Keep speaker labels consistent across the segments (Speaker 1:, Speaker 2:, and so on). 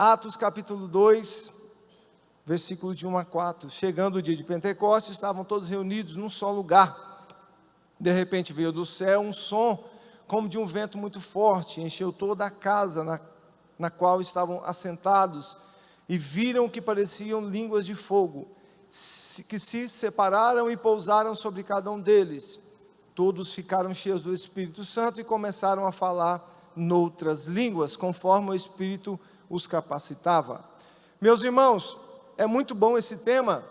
Speaker 1: Atos capítulo 2, versículo de 1 a 4. Chegando o dia de Pentecostes, estavam todos reunidos num só lugar. De repente veio do céu um som como de um vento muito forte, encheu toda a casa na qual estavam assentados, e viram que pareciam línguas de fogo, que se separaram e pousaram sobre cada um deles. Todos ficaram cheios do Espírito Santo e começaram a falar noutras línguas, conforme o Espírito os capacitava. Meus irmãos, é muito bom esse tema,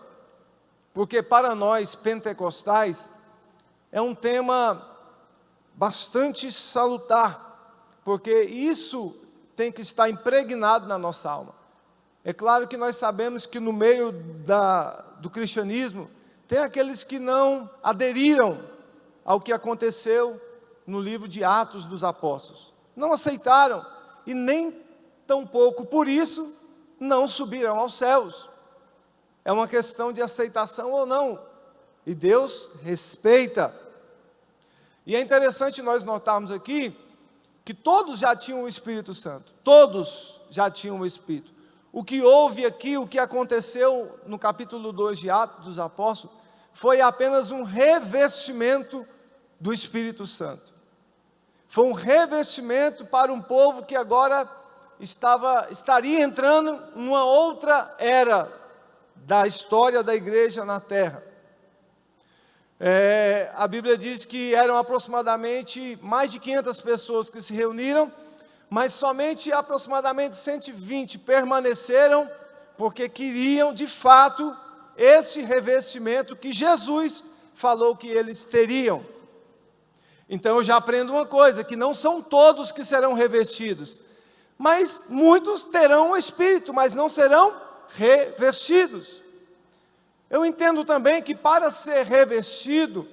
Speaker 1: porque para nós pentecostais é um tema bastante salutar, porque isso tem que estar impregnado na nossa alma. É claro que nós sabemos que no meio do cristianismo, tem aqueles que não aderiram ao que aconteceu no livro de Atos dos Apóstolos. Não aceitaram e nem tampouco por isso não subiram aos céus. É uma questão de aceitação ou não, e Deus respeita. E é interessante nós notarmos aqui que todos já tinham o Espírito Santo, todos já tinham o Espírito. O que houve aqui, o que aconteceu no capítulo 2 de Atos dos Apóstolos, foi apenas um revestimento do Espírito Santo. Foi um revestimento para um povo que agora estaria entrando numa outra era da história da igreja na terra. A Bíblia diz que eram aproximadamente mais de 500 pessoas que se reuniram, mas somente aproximadamente 120 permaneceram, porque queriam de fato esse revestimento que Jesus falou que eles teriam. Então eu já aprendo uma coisa, que não são todos que serão revestidos, mas muitos terão o Espírito, mas não serão revestidos. Eu entendo também que para ser revestido,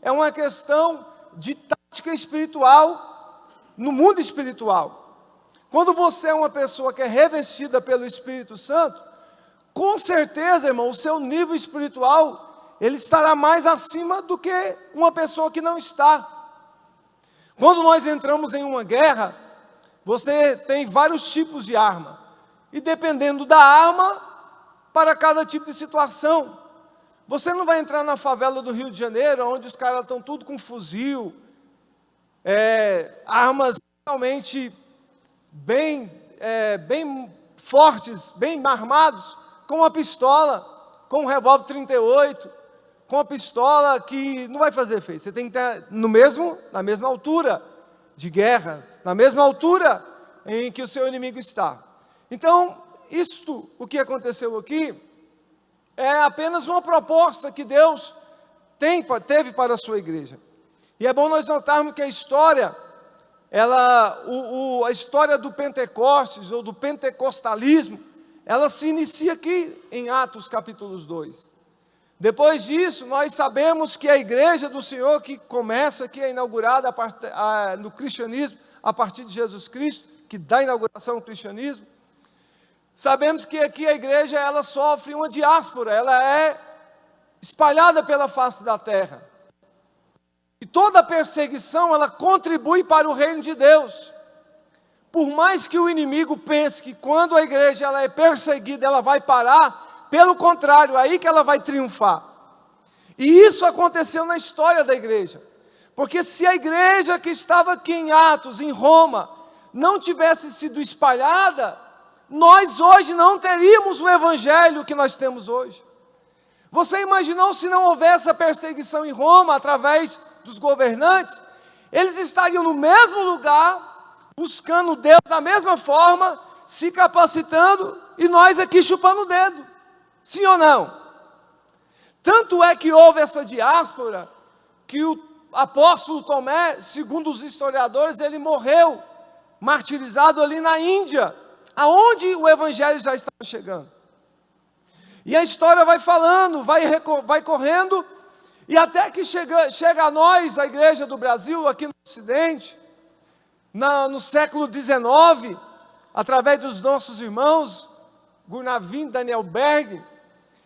Speaker 1: é uma questão de tática espiritual, no mundo espiritual. Quando você é uma pessoa que é revestida pelo Espírito Santo, com certeza, irmão, o seu nível espiritual, ele estará mais acima do que uma pessoa que não está. Quando nós entramos em uma guerra, você tem vários tipos de arma, e dependendo da arma, para cada tipo de situação. Você não vai entrar na favela do Rio de Janeiro, onde os caras estão tudo com fuzil, armas realmente bem fortes, bem armados, com uma pistola, com um revólver 38, com uma pistola que não vai fazer efeito. Você tem que estar na mesma altura de guerra, na mesma altura em que o seu inimigo está. Então, o que aconteceu aqui, é apenas uma proposta que Deus teve para a sua igreja. E é bom nós notarmos que a história, a história do Pentecostes, ou do pentecostalismo, ela se inicia aqui em Atos capítulo 2. Depois disso, nós sabemos que a igreja do Senhor, que começa aqui, é inaugurada no cristianismo, a partir de Jesus Cristo, que dá a inauguração ao cristianismo. Sabemos que aqui a igreja, ela sofre uma diáspora, ela é espalhada pela face da terra. E toda perseguição, ela contribui para o reino de Deus. Por mais que o inimigo pense que quando a igreja ela é perseguida, ela vai parar, pelo contrário, é aí que ela vai triunfar. E isso aconteceu na história da igreja. Porque se a igreja que estava aqui em Atos, em Roma, não tivesse sido espalhada, nós hoje não teríamos o evangelho que nós temos hoje. Você imaginou se não houvesse a perseguição em Roma, através dos governantes? Eles estariam no mesmo lugar, buscando Deus da mesma forma, se capacitando, e nós aqui chupando o dedo. Sim ou não? Tanto é que houve essa diáspora, que o apóstolo Tomé, segundo os historiadores, ele morreu, martirizado ali na Índia, aonde o evangelho já estava chegando. E a história vai falando, vai correndo, e até que chega a nós, a igreja do Brasil, aqui no Ocidente, no século XIX, através dos nossos irmãos, Gurnavin, Daniel Berg,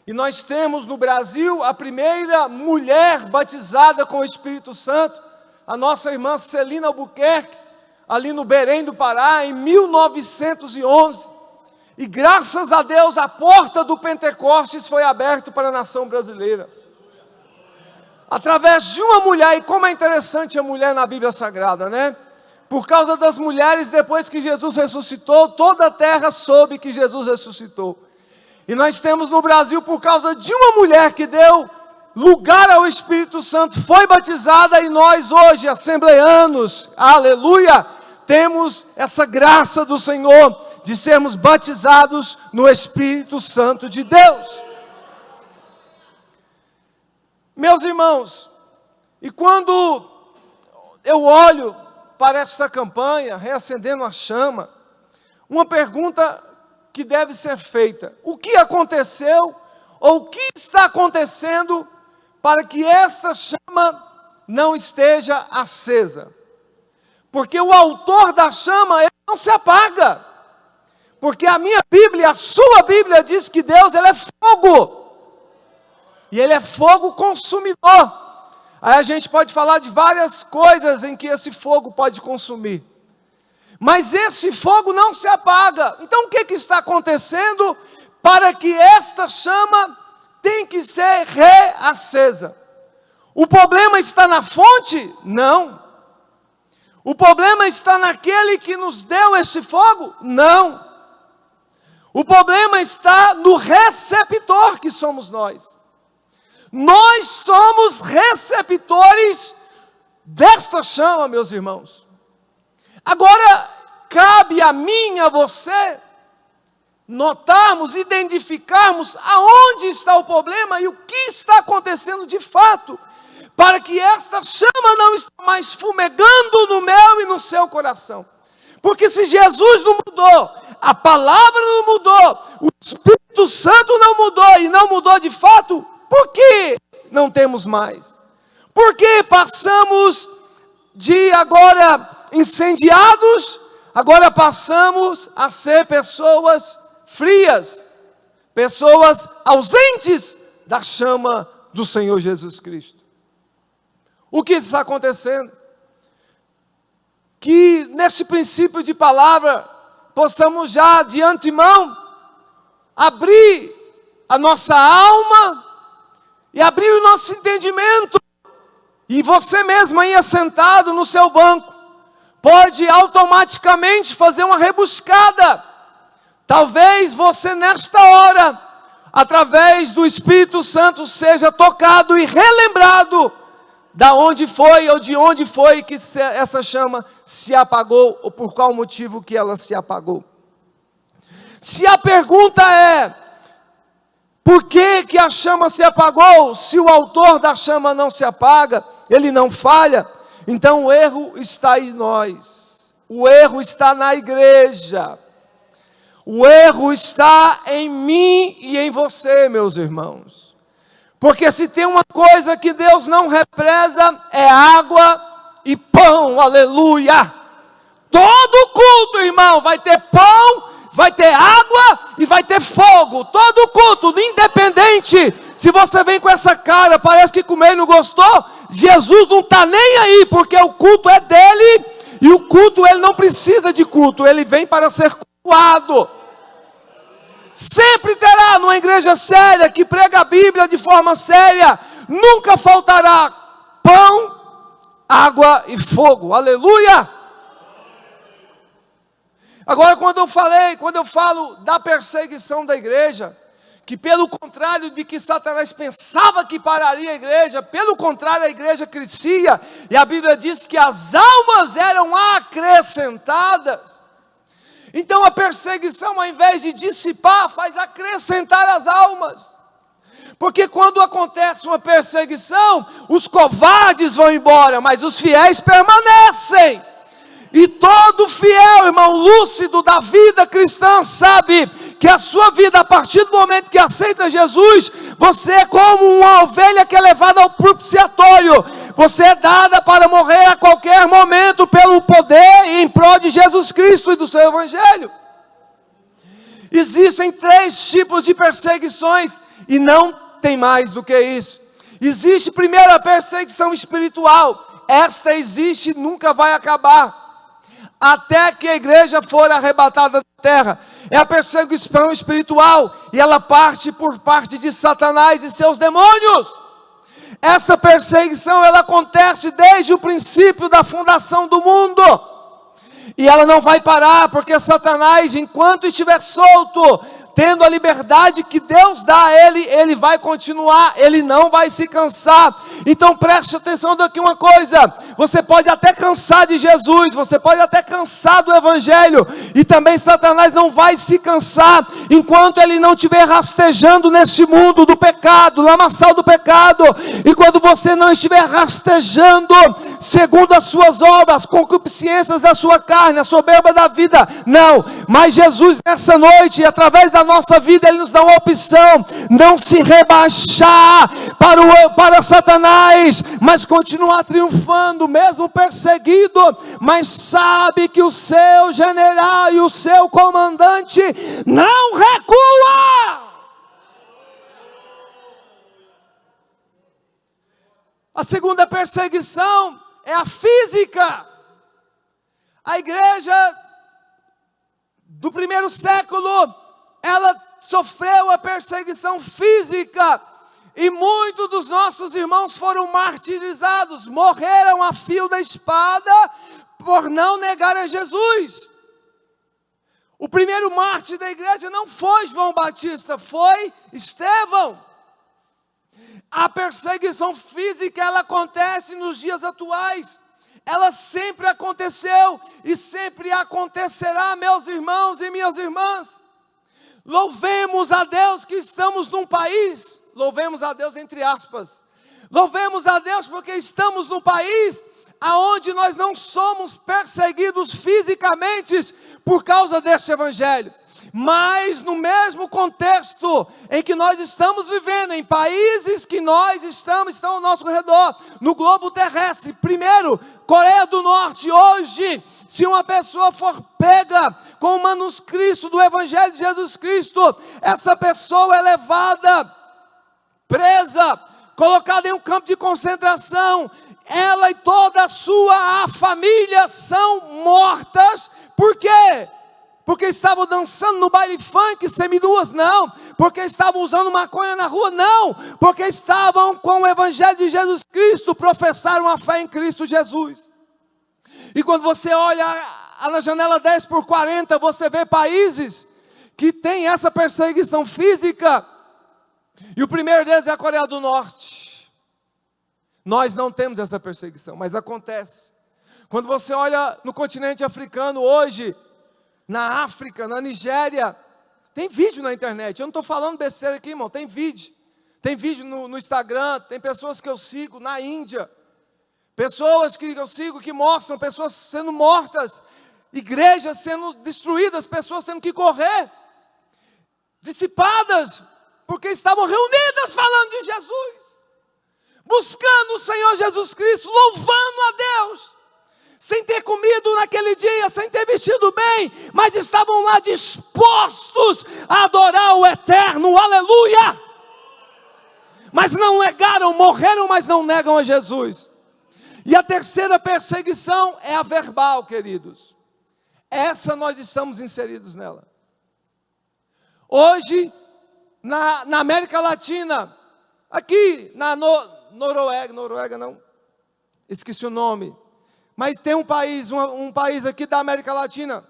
Speaker 1: e nós temos no Brasil a primeira mulher batizada com o Espírito Santo, a nossa irmã Celina Albuquerque, ali no Belém do Pará, em 1911. E graças a Deus, a porta do Pentecostes foi aberta para a nação brasileira. Através de uma mulher, e como é interessante a mulher na Bíblia Sagrada, né? Por causa das mulheres, depois que Jesus ressuscitou, toda a terra soube que Jesus ressuscitou. E nós temos no Brasil, por causa de uma mulher que deu lugar ao Espírito Santo, foi batizada, e nós hoje, assembleanos, aleluia, temos essa graça do Senhor, de sermos batizados no Espírito Santo de Deus. Meus irmãos, e quando eu olho para esta campanha, reacendendo a chama, uma pergunta que deve ser feita: o que aconteceu, ou o que está acontecendo, para que esta chama não esteja acesa? Porque o autor da chama, ele não se apaga. Porque a minha Bíblia, a sua Bíblia diz que Deus, ele é fogo. E ele é fogo consumidor. Aí a gente pode falar de várias coisas em que esse fogo pode consumir. Mas esse fogo não se apaga. Então o que está acontecendo para que esta chama tem que ser reacesa? O problema está na fonte? Não. O problema está naquele que nos deu esse fogo? Não. O problema está no receptor que somos nós. Nós somos receptores desta chama, meus irmãos. Agora, cabe a mim e a você notarmos, identificarmos aonde está o problema e o que está acontecendo de fato, para que esta chama não esteja mais fumegando no meu e no seu coração. Porque se Jesus não mudou, a palavra não mudou, o Espírito Santo não mudou e não mudou de fato, por que não temos mais? Por que passamos de agora incendiados, agora passamos a ser pessoas frias, pessoas ausentes da chama do Senhor Jesus Cristo? O que está acontecendo? Que neste princípio de palavra, possamos já de antemão, abrir a nossa alma, e abrir o nosso entendimento, e você mesmo aí assentado no seu banco, pode automaticamente fazer uma rebuscada. Talvez você nesta hora, através do Espírito Santo, seja tocado e relembrado, da onde foi ou de onde foi que essa chama se apagou, ou por qual motivo que ela se apagou. Se a pergunta é, por que que a chama se apagou? Se o autor da chama não se apaga, ele não falha, então o erro está em nós, o erro está na igreja, o erro está em mim e em você, meus irmãos. Porque se tem uma coisa que Deus não represa, é água e pão, aleluia. Todo culto, irmão, vai ter pão, vai ter água e vai ter fogo. Todo culto, independente se você vem com essa cara, parece que comer e não gostou, Jesus não está nem aí, porque o culto é dele, e o culto, ele não precisa de culto, ele vem para ser cultuado. Sempre terá numa igreja séria, que prega a Bíblia de forma séria, nunca faltará pão, água e fogo, aleluia. Agora, quando eu falo da perseguição da igreja, que pelo contrário de que Satanás pensava que pararia a igreja, pelo contrário, a igreja crescia, e a Bíblia diz que as almas eram acrescentadas. Então a perseguição, ao invés de dissipar, faz acrescentar as almas. Porque quando acontece uma perseguição, os covardes vão embora, mas os fiéis permanecem. E todo fiel, irmão, lúcido da vida cristã, sabe que a sua vida, a partir do momento que aceita Jesus, você é como uma ovelha que é levada ao propiciatório. Você é dada para morrer a qualquer momento pelo poder e em prol de Jesus Cristo e do seu Evangelho. Existem 3 tipos de perseguições e não tem mais do que isso. Existe primeiro a perseguição espiritual. Esta existe e nunca vai acabar, até que a igreja for arrebatada da terra. é a perseguição espiritual, e ela parte por parte de Satanás e seus demônios. Esta perseguição, ela acontece desde o princípio da fundação do mundo, e ela não vai parar, porque Satanás, enquanto estiver solto, tendo a liberdade que Deus dá a ele, ele vai continuar, ele não vai se cansar. Então preste atenção daqui uma coisa: você pode até cansar de Jesus, você pode até cansar do Evangelho, e também Satanás não vai se cansar, enquanto ele não estiver rastejando neste mundo do pecado, no lamaçal do pecado. E quando você não estiver rastejando segundo as suas obras, concupiscências da sua carne, a soberba da vida, não, mas Jesus nessa noite, através da nossa vida, Ele nos dá uma opção: não se rebaixar para Satanás, mas continuar triunfando, mesmo perseguido, mas sabe que o seu general e o seu comandante não recua. A segunda perseguição é a física. A igreja do primeiro século, ela sofreu a perseguição física, e muitos dos nossos irmãos foram martirizados, morreram a fio da espada, por não negar a Jesus. O primeiro mártir da igreja não foi João Batista, foi Estevão. A perseguição física, ela acontece nos dias atuais. Ela sempre aconteceu e sempre acontecerá, meus irmãos e minhas irmãs. Louvemos a Deus que estamos num país, louvemos a Deus entre aspas, louvemos a Deus porque estamos num país aonde nós não somos perseguidos fisicamente por causa deste Evangelho. Mas no mesmo contexto em que nós estamos vivendo, em países que estão ao nosso redor, no globo terrestre. Primeiro, Coreia do Norte. Hoje, se uma pessoa for pega com o manuscrito do Evangelho de Jesus Cristo, essa pessoa é levada, presa, colocada em um campo de concentração. Ela e toda a sua família são mortas. Por quê? Porque estavam dançando no baile funk seminuas? Não. Porque estavam usando maconha na rua? Não. Porque estavam com o Evangelho de Jesus Cristo, professaram a fé em Cristo Jesus. E quando você olha na janela 10/40, você vê países que têm essa perseguição física, e o primeiro deles é a Coreia do Norte. Nós não temos essa perseguição, mas acontece. Quando você olha no continente africano hoje, na África, na Nigéria, tem vídeo na internet. Eu não estou falando besteira aqui, irmão, tem vídeo. Tem vídeo no Instagram, tem pessoas que eu sigo na Índia, pessoas que eu sigo que mostram pessoas sendo mortas, igrejas sendo destruídas, pessoas tendo que correr, dissipadas, porque estavam reunidas falando de Jesus, buscando o Senhor Jesus Cristo, louvando a Deus, sem ter comido naquele dia, sem ter vestido bem, mas estavam lá dispostos a adorar o eterno, aleluia. Mas não negaram, morreram, mas não negam a Jesus. E a terceira perseguição é a verbal, queridos. Essa nós estamos inseridos nela. Hoje, na América Latina, aqui na Noruega não, esqueci o nome. Mas tem um país aqui da América Latina,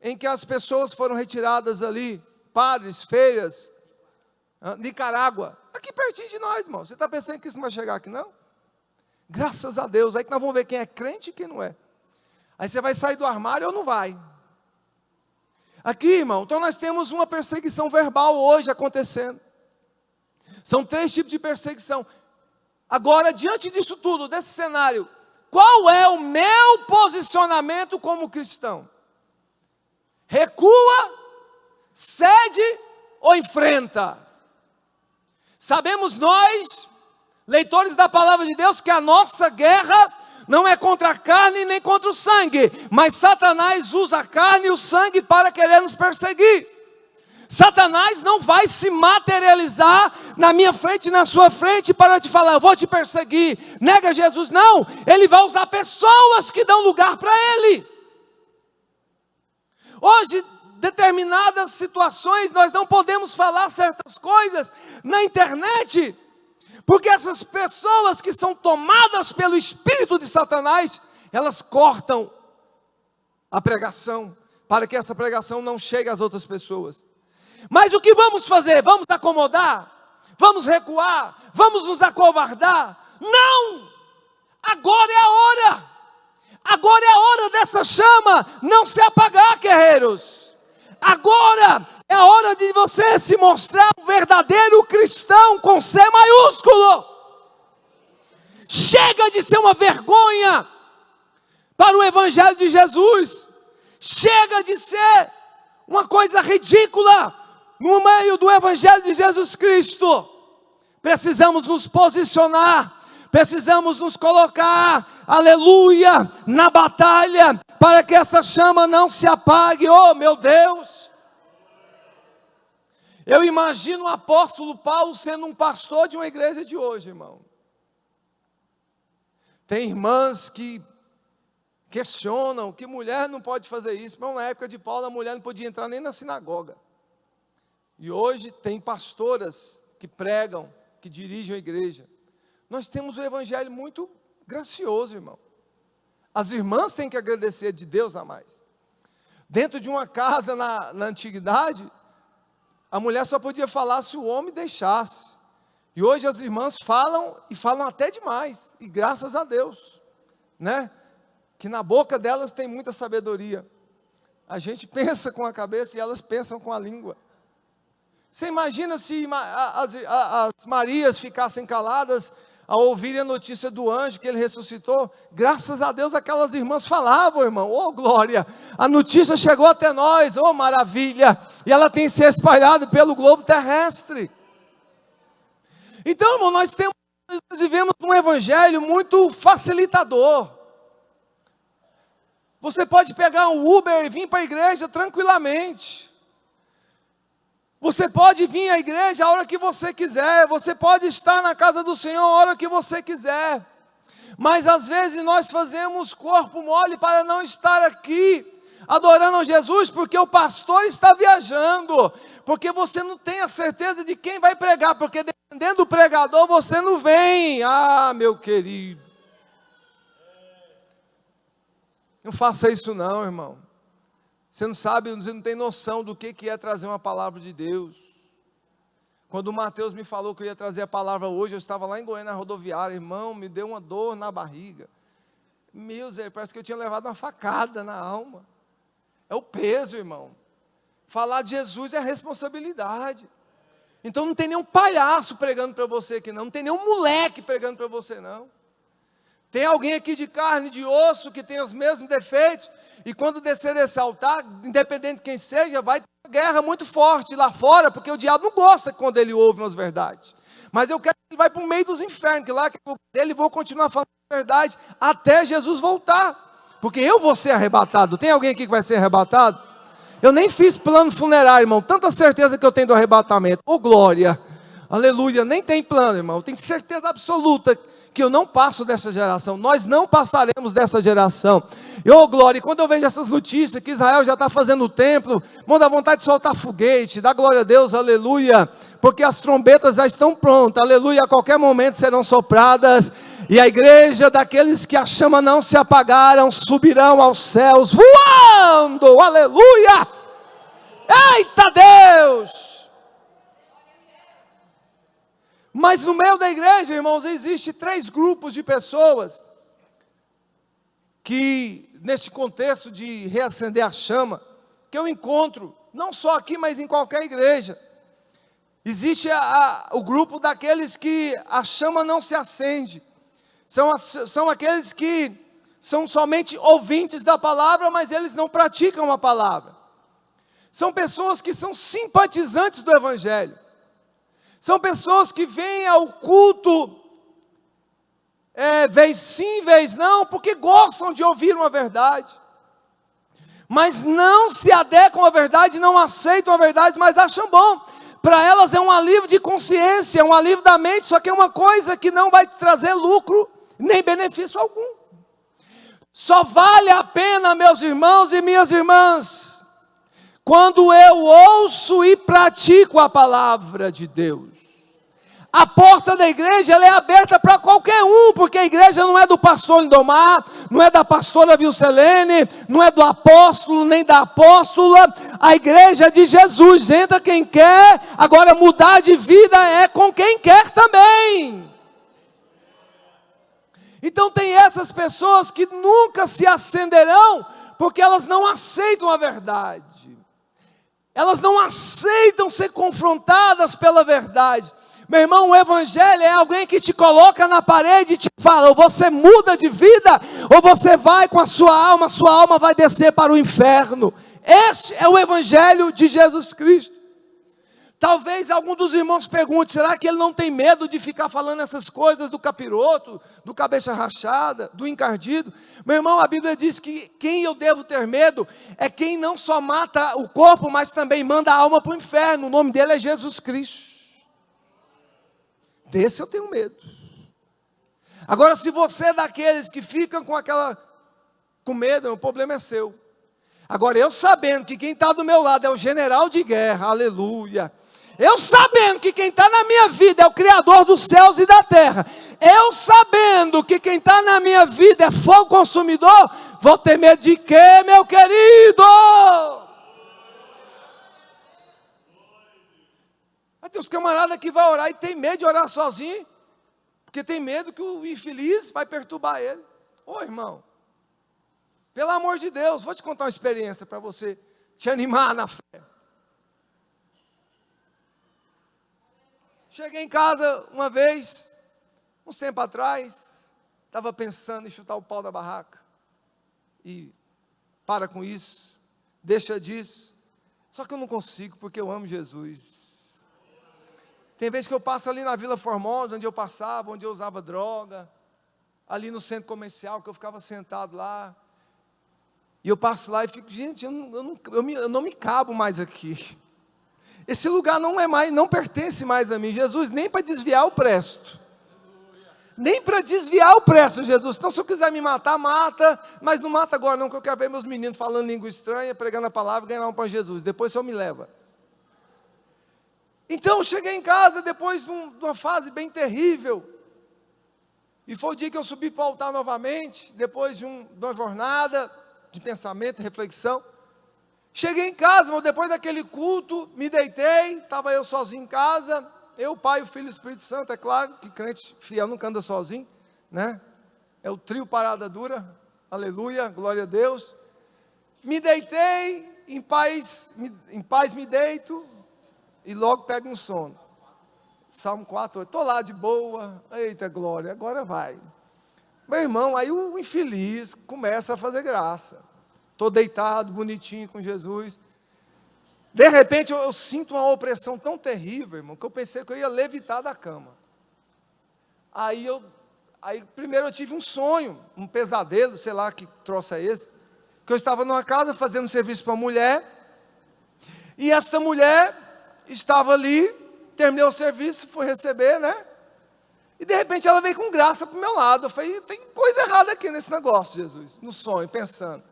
Speaker 1: em que as pessoas foram retiradas ali, padres, feiras, Nicarágua, aqui pertinho de nós, irmão. Você está pensando que isso não vai chegar aqui, não? Graças a Deus, aí que nós vamos ver quem é crente e quem não é. Aí você vai sair do armário ou não vai? Aqui, irmão, então nós temos uma perseguição verbal hoje acontecendo. São 3 tipos de perseguição. Agora, diante disso tudo, desse cenário, qual é o meu posicionamento como cristão? Recua, cede ou enfrenta? Sabemos nós, leitores da palavra de Deus, que a nossa guerra não é contra a carne nem contra o sangue, mas Satanás usa a carne e o sangue para querer nos perseguir. Satanás não vai se materializar na minha frente e na sua frente para te falar, eu vou te perseguir, nega Jesus, não. Ele vai usar pessoas que dão lugar para ele. Hoje, determinadas situações, nós não podemos falar certas coisas na internet, porque essas pessoas que são tomadas pelo espírito de Satanás, elas cortam a pregação, para que essa pregação não chegue às outras pessoas. Mas o que vamos fazer? Vamos acomodar? Vamos recuar? Vamos nos acovardar? Não! Agora é a hora! Agora é a hora dessa chama não se apagar, guerreiros. Agora é a hora de você se mostrar um verdadeiro cristão com C maiúsculo. Chega de ser uma vergonha para o Evangelho de Jesus. Chega de ser uma coisa ridícula no meio do Evangelho de Jesus Cristo. Precisamos nos posicionar, precisamos nos colocar, aleluia, na batalha, para que essa chama não se apague. Oh meu Deus! Eu imagino o apóstolo Paulo sendo um pastor de uma igreja de hoje, irmão. Tem irmãs que questionam que mulher não pode fazer isso. Mas na época de Paulo a mulher não podia entrar nem na sinagoga. E hoje tem pastoras que pregam, que dirigem a igreja. Nós temos um evangelho muito gracioso, irmão. As irmãs têm que agradecer de Deus a mais. Dentro de uma casa na antiguidade, a mulher só podia falar se o homem deixasse. E hoje as irmãs falam, e falam até demais. E graças a Deus, né? Que na boca delas tem muita sabedoria. A gente pensa com a cabeça e elas pensam com a língua. Você imagina se as Marias ficassem caladas ao ouvirem a notícia do anjo que ele ressuscitou? Graças a Deus aquelas irmãs falavam, irmão. Oh glória, a notícia chegou até nós, oh maravilha. E ela tem se espalhado pelo globo terrestre. Então, irmão, nós vivemos um evangelho muito facilitador. Você pode pegar um Uber e vir para a igreja tranquilamente. Você pode vir à igreja a hora que você quiser. Você pode estar na casa do Senhor a hora que você quiser. Mas às vezes nós fazemos corpo mole para não estar aqui adorando a Jesus, porque o pastor está viajando. Porque você não tem a certeza de quem vai pregar. Porque dependendo do pregador você não vem. Ah, meu querido. Não faça isso não, irmão. Você não sabe, você não tem noção do que é trazer uma palavra de Deus. Quando o Mateus me falou que eu ia trazer a palavra hoje, eu estava lá em Goiânia, na rodoviária, irmão, me deu uma dor na barriga. Meu Deus, parece que eu tinha levado uma facada na alma. É o peso, irmão. Falar de Jesus é responsabilidade. Então não tem nenhum palhaço pregando para você aqui não, não tem nenhum moleque pregando para você não. Tem alguém aqui de carne, de osso, que tem os mesmos defeitos, e quando descer desse altar, independente de quem seja, vai ter uma guerra muito forte lá fora, porque o diabo não gosta quando ele ouve umas verdades. Mas eu quero que ele vá para o meio dos infernos, que lá que ele vou continuar falando a verdade, até Jesus voltar, porque eu vou ser arrebatado. Tem alguém aqui que vai ser arrebatado? Eu nem fiz plano funerário, irmão, tanta certeza que eu tenho do arrebatamento. Oh glória, aleluia, nem tem plano, irmão, eu tenho certeza absoluta que eu não passo dessa geração, nós não passaremos dessa geração. E oh glória, quando eu vejo essas notícias, que Israel já está fazendo o templo, mão dá vontade de soltar foguete, dá glória a Deus, aleluia, porque as trombetas já estão prontas, aleluia, a qualquer momento serão sopradas, e a igreja daqueles que a chama não se apagaram, subirão aos céus, voando, aleluia, eita Deus! Mas no meio da igreja, irmãos, existe 3 grupos de pessoas que, neste contexto de reacender a chama, que eu encontro, não só aqui, mas em qualquer igreja. Existe o grupo daqueles que a chama não se acende. São aqueles que são somente ouvintes da palavra, mas eles não praticam a palavra. São pessoas que são simpatizantes do evangelho. São pessoas que vêm ao culto, vez sim, vez não, porque gostam de ouvir uma verdade. Mas não se adequam à verdade, não aceitam a verdade, mas acham bom. Para elas é um alívio de consciência, é um alívio da mente, só que é uma coisa que não vai trazer lucro, nem benefício algum. Só vale a pena, meus irmãos e minhas irmãs, quando eu ouço e pratico a palavra de Deus. A porta da igreja ela é aberta para qualquer um, porque a igreja não é do pastor Lindomar, não é da pastora Vilcelene, não é do apóstolo, nem da apóstola. A igreja é de Jesus, entra quem quer. Agora mudar de vida é com quem quer também. Então tem essas pessoas que nunca se acenderão, porque elas não aceitam a verdade. Elas não aceitam ser confrontadas pela verdade. Meu irmão, o evangelho é alguém que te coloca na parede e te fala, ou você muda de vida, ou você vai com a sua alma vai descer para o inferno. Este é o evangelho de Jesus Cristo. Talvez algum dos irmãos pergunte, será que ele não tem medo de ficar falando essas coisas do capiroto, do cabeça rachada, do encardido? Meu irmão, a Bíblia diz que quem eu devo ter medo é quem não só mata o corpo, mas também manda a alma para o inferno. O nome dele é Jesus Cristo. Desse eu tenho medo. Agora, se você é daqueles que ficam com medo, o problema é seu. Agora, eu sabendo que quem está do meu lado é o general de guerra, aleluia. Eu sabendo que quem está na minha vida é o Criador dos céus e da terra. Eu sabendo que quem está na minha vida é fogo consumidor, vou ter medo de quê, meu querido? Tem uns camaradas que vão orar e tem medo de orar sozinho, porque tem medo que o infeliz vai perturbar ele. Ô irmão, pelo amor de Deus, vou te contar uma experiência para você te animar na fé. Cheguei em casa uma vez, uns tempo atrás, estava pensando em chutar o pau da barraca. E para com isso, deixa disso. Só que eu não consigo, porque eu amo Jesus. Tem vezes que eu passo ali na Vila Formosa, onde eu passava, onde eu usava droga, ali no centro comercial, que eu ficava sentado lá, e eu passo lá e fico, gente, eu não me cabo mais aqui, esse lugar não pertence mais a mim. Jesus, nem para desviar eu presto, nem para desviar eu presto, Jesus. Então se eu quiser me matar, mata, mas não mata agora não, que eu quero ver meus meninos falando língua estranha, pregando a palavra, ganhar um para Jesus, depois o Senhor me leva. Então eu cheguei em casa depois de uma fase bem terrível, e foi o dia que eu subi para o altar novamente, depois de uma jornada de pensamento, reflexão. Cheguei em casa, mas depois daquele culto, me deitei, estava eu sozinho em casa, eu, o Pai, o Filho e o Espírito Santo, é claro, que crente fiel nunca anda sozinho, né? É o trio parada dura, aleluia, glória a Deus. Me deitei, em paz me deito, e logo pego um sono. Salmo 4, estou lá de boa, eita glória, agora vai. Meu irmão, aí o infeliz começa a fazer graça. Estou deitado, bonitinho com Jesus. De repente eu sinto uma opressão tão terrível, irmão, que eu pensei que eu ia levitar da cama. Aí primeiro eu tive um sonho, um pesadelo, sei lá que troço é esse, que eu estava numa casa fazendo serviço para uma mulher, e esta mulher estava ali, terminei o serviço, fui receber, né? E de repente ela veio com graça para o meu lado. Eu falei, tem coisa errada aqui nesse negócio, Jesus, no sonho, pensando.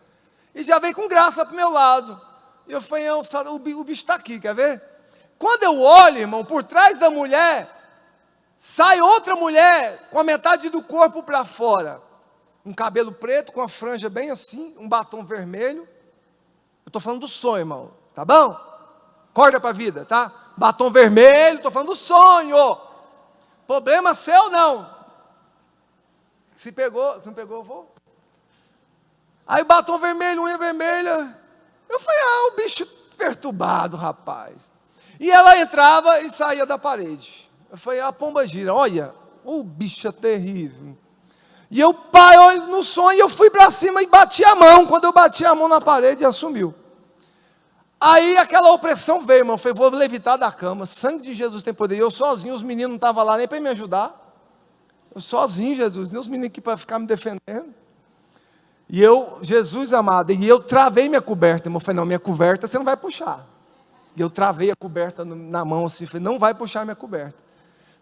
Speaker 1: E já veio com graça para o meu lado. E eu falei, o bicho está aqui, quer ver? Quando eu olho, irmão, por trás da mulher, sai outra mulher com a metade do corpo para fora. Um cabelo preto, com a franja bem assim, um batom vermelho. Eu estou falando do sonho, irmão, tá bom? Acorda para a vida, tá? Batom vermelho, estou falando do sonho. Problema seu não. Se não pegou, eu vou. Aí batom vermelho, unha vermelha. Eu falei, o bicho perturbado, rapaz. E ela entrava e saía da parede. Eu falei, a pomba gira, olha, o bicho é terrível. E eu, pai, olho no sonho, eu fui para cima e bati a mão. Quando eu bati a mão na parede, ela sumiu. Aí aquela opressão veio, irmão, eu falei, vou levitar da cama, sangue de Jesus tem poder. E eu sozinho, os meninos não estavam lá nem para me ajudar. Eu sozinho, Jesus, nem os meninos aqui para ficar me defendendo. E eu, Jesus amado, e eu travei minha coberta, irmão. Eu falei, não, minha coberta você não vai puxar. E eu travei a coberta na mão assim, falei, não vai puxar minha coberta.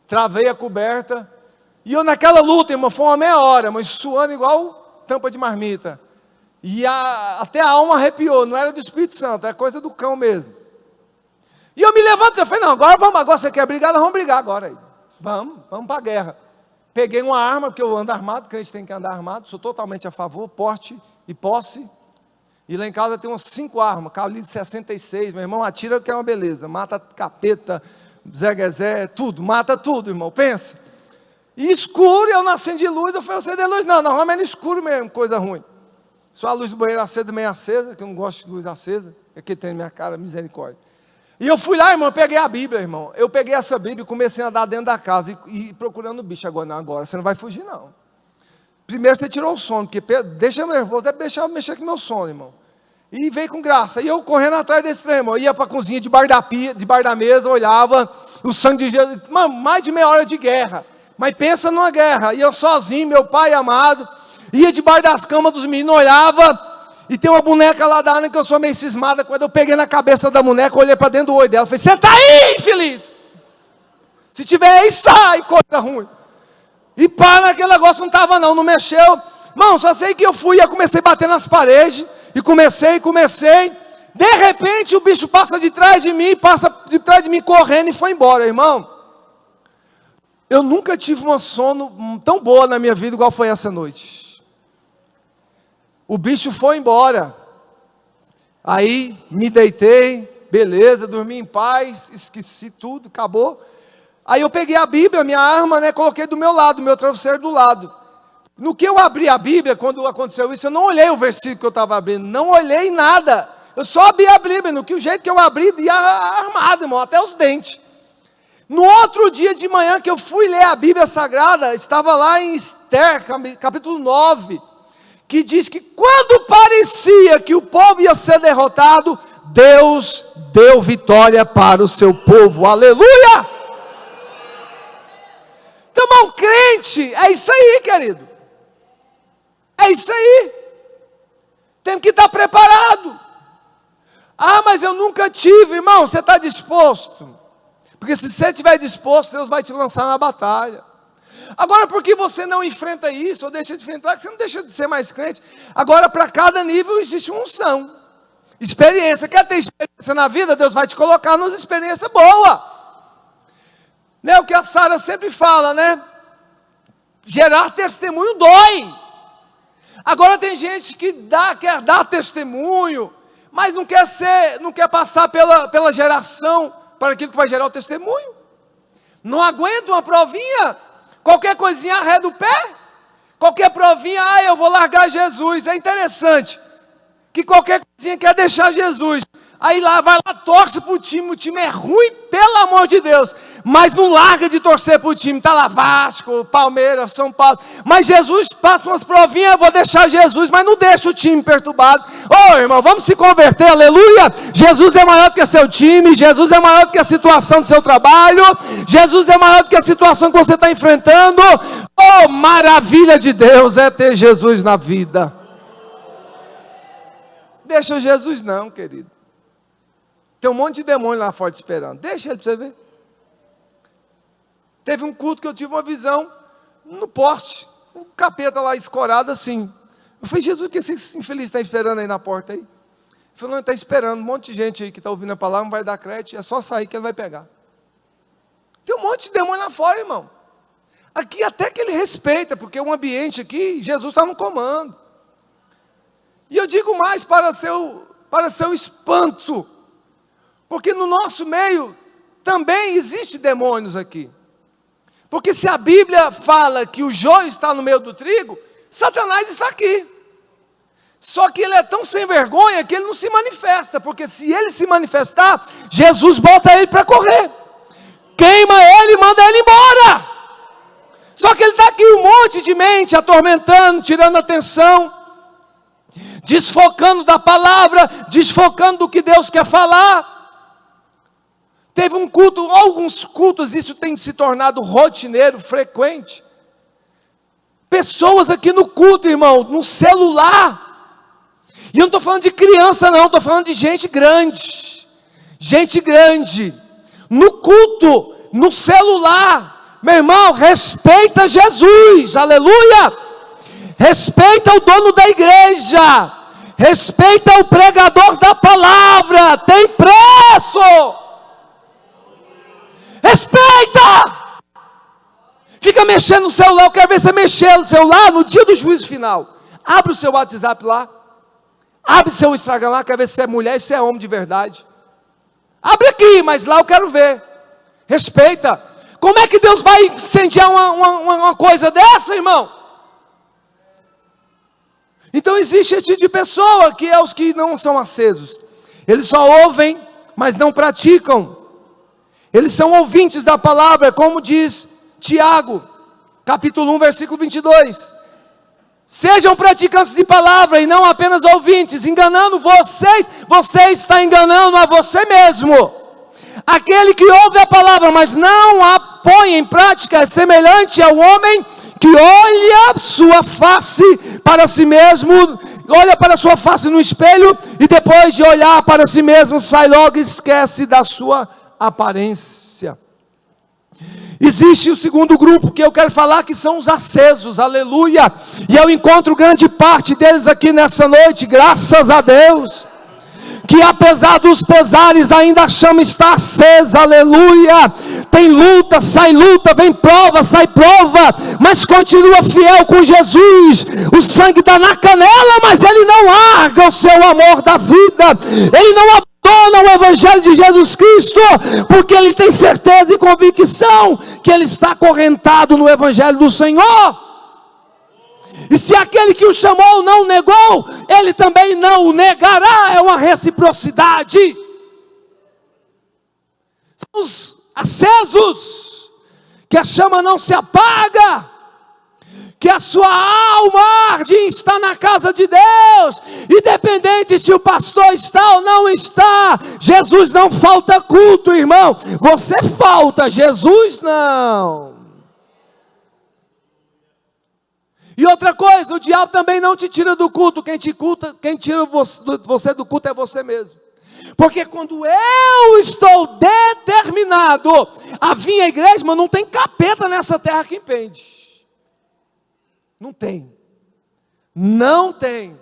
Speaker 1: Travei a coberta, e eu naquela luta, irmão, foi uma meia hora, mas suando igual tampa de marmita. E até a alma arrepiou, não era do Espírito Santo, é coisa do cão mesmo. E eu me levanto e falei, não, agora você quer brigar, nós vamos brigar agora aí. Vamos para a guerra. Peguei uma arma, porque eu ando armado, crente tem que andar armado, sou totalmente a favor, porte e posse. E lá em casa tem umas 5 armas, calibre 66, meu irmão, atira que é uma beleza, mata capeta, Zé, tudo, mata tudo, irmão, pensa. E escuro, eu não acendi luz, eu falei, acender luz não, vamos no escuro mesmo, coisa ruim. Só a luz do banheiro acesa, meio acesa, que eu não gosto de luz acesa, é que tem na minha cara, misericórdia. E eu fui lá, irmão, peguei a Bíblia, irmão. Eu peguei essa Bíblia e comecei a andar dentro da casa e procurando o bicho. Agora você não vai fugir, não. Primeiro você tirou o sono, porque deixa nervoso, deve deixar eu mexer com o meu sono, irmão. E veio com graça. E eu correndo atrás desse trem, irmão. Eu ia para a cozinha, debaixo da mesa, olhava o sangue de Jesus. Mano, mais de meia hora de guerra. Mas pensa numa guerra. E eu sozinho, meu pai amado. Ia debaixo das camas dos meninos, olhava. E tem uma boneca lá da Ana que eu sou meio cismada. Quando eu peguei na cabeça da boneca, olhei para dentro do olho dela. Falei, você está aí, infeliz? Se tiver aí, sai, coisa ruim. E pá, naquele negócio não estava não mexeu. Irmão, só sei que eu fui e comecei a bater nas paredes. E comecei. De repente o bicho passa de trás de mim, correndo e foi embora, irmão. Eu nunca tive uma sono tão boa na minha vida igual foi essa noite. O bicho foi embora. Aí me deitei, beleza, dormi em paz, esqueci tudo, acabou. Aí eu peguei a Bíblia, minha arma, coloquei do meu lado, meu travesseiro do lado. No que eu abri a Bíblia, quando aconteceu isso, eu não olhei o versículo que eu estava abrindo, não olhei nada. Eu só abri a Bíblia, o jeito que eu abri, ia armado, irmão, até os dentes. No outro dia de manhã que eu fui ler a Bíblia Sagrada, estava lá em Esther, capítulo 9, que diz que quando parecia que o povo ia ser derrotado, Deus deu vitória para o seu povo, aleluia! Então, irmão, crente, é isso aí, querido, é isso aí, tem que estar preparado. Ah, mas eu nunca tive, irmão, você está disposto? Porque se você estiver disposto, Deus vai te lançar na batalha. Agora, por que você não enfrenta isso, ou deixa de enfrentar, que você não deixa de ser mais crente? Agora, para cada nível existe uma unção, experiência. Quer ter experiência na vida? Deus vai te colocar nas experiências boas. O que a Sara sempre fala, gerar testemunho dói. Agora tem gente que quer dar testemunho, mas não quer passar pela geração, para aquilo que vai gerar o testemunho. Não aguenta uma provinha, qualquer coisinha arreda o pé, qualquer provinha, eu vou largar Jesus. É interessante, que qualquer coisinha quer deixar Jesus, aí vai lá, torce para o time é ruim, pelo amor de Deus, mas não larga de torcer para o time, está lá Vasco, Palmeiras, São Paulo, mas Jesus passa umas provinhas, eu vou deixar Jesus, mas não deixa o time perturbado. Irmão, vamos se converter, aleluia. Jesus é maior do que seu time, Jesus é maior do que a situação do seu trabalho, Jesus é maior do que a situação que você está enfrentando. Maravilha de Deus é ter Jesus na vida. Deixa Jesus não, querido. Tem um monte de demônio lá fora esperando, deixa ele para você ver. Teve um culto que eu tive uma visão no poste, um capeta lá escorado assim. Eu falei, Jesus, o que esse infeliz está esperando aí na porta aí? Ele falou, não, está esperando, um monte de gente aí que está ouvindo a palavra, não vai dar crédito, é só sair que ele vai pegar. Tem um monte de demônio lá fora, irmão. Aqui até que ele respeita, porque o ambiente aqui, Jesus está no comando. E eu digo mais para seu espanto, porque no nosso meio também existe demônios aqui. Porque se a Bíblia fala que o joio está no meio do trigo, Satanás está aqui. Só que ele é tão sem vergonha que ele não se manifesta, porque se ele se manifestar, Jesus bota ele para correr, queima ele e manda ele embora. Só que ele está aqui um monte de mente atormentando, tirando atenção, desfocando da palavra, desfocando do que Deus quer falar. Teve um culto, alguns cultos, isso tem se tornado rotineiro, frequente. Pessoas aqui no culto, irmão, no celular. E eu não estou falando de criança não, estou falando de gente grande. Gente grande. No culto, no celular. Meu irmão, respeita Jesus, aleluia. Respeita o dono da igreja. Respeita o pregador da palavra, tem preço. Respeita. Fica mexendo no celular, eu quero ver você mexer no celular no dia do juízo final. Abre o seu WhatsApp lá, abre seu Instagram lá, quero ver se é mulher e se é homem de verdade. Abre aqui, mas lá eu quero ver. Respeita. Como é que Deus vai incendiar uma coisa dessa, irmão? Então existe esse tipo de pessoa, que é os que não são acesos. Eles só ouvem, mas não praticam. Eles são ouvintes da palavra, como diz Tiago, capítulo 1, versículo 22. Sejam praticantes de palavra e não apenas ouvintes, enganando vocês. Você está enganando a você mesmo. Aquele que ouve a palavra, mas não a põe em prática, é semelhante ao homem que olha sua face para si mesmo, olha para sua face no espelho, e depois de olhar para si mesmo, sai logo e esquece da sua aparência. Existe o segundo grupo que eu quero falar, que são os acesos, aleluia, e eu encontro grande parte deles aqui nessa noite, graças a Deus, que apesar dos pesares, ainda a chama está acesa, aleluia. Tem luta, sai luta, vem prova, sai prova, mas continua fiel com Jesus. O sangue dá na canela, mas ele não larga o seu amor da vida. Ele não abandona o evangelho de Jesus Cristo, porque ele tem certeza e convicção que ele está acorrentado no evangelho do Senhor. E se aquele que o chamou não negou, ele também não o negará. É uma reciprocidade. São os acesos, que a chama não se apaga, que a sua alma arde e está na casa de Deus, independente se o pastor está ou não está. Jesus não falta culto, irmão. Você falta, Jesus não. E outra coisa, o diabo também não te tira do culto. Quem tira você do culto é você mesmo. Porque quando eu estou determinado a vir à igreja, mas não tem capeta nessa terra que impede. Não tem. Não tem.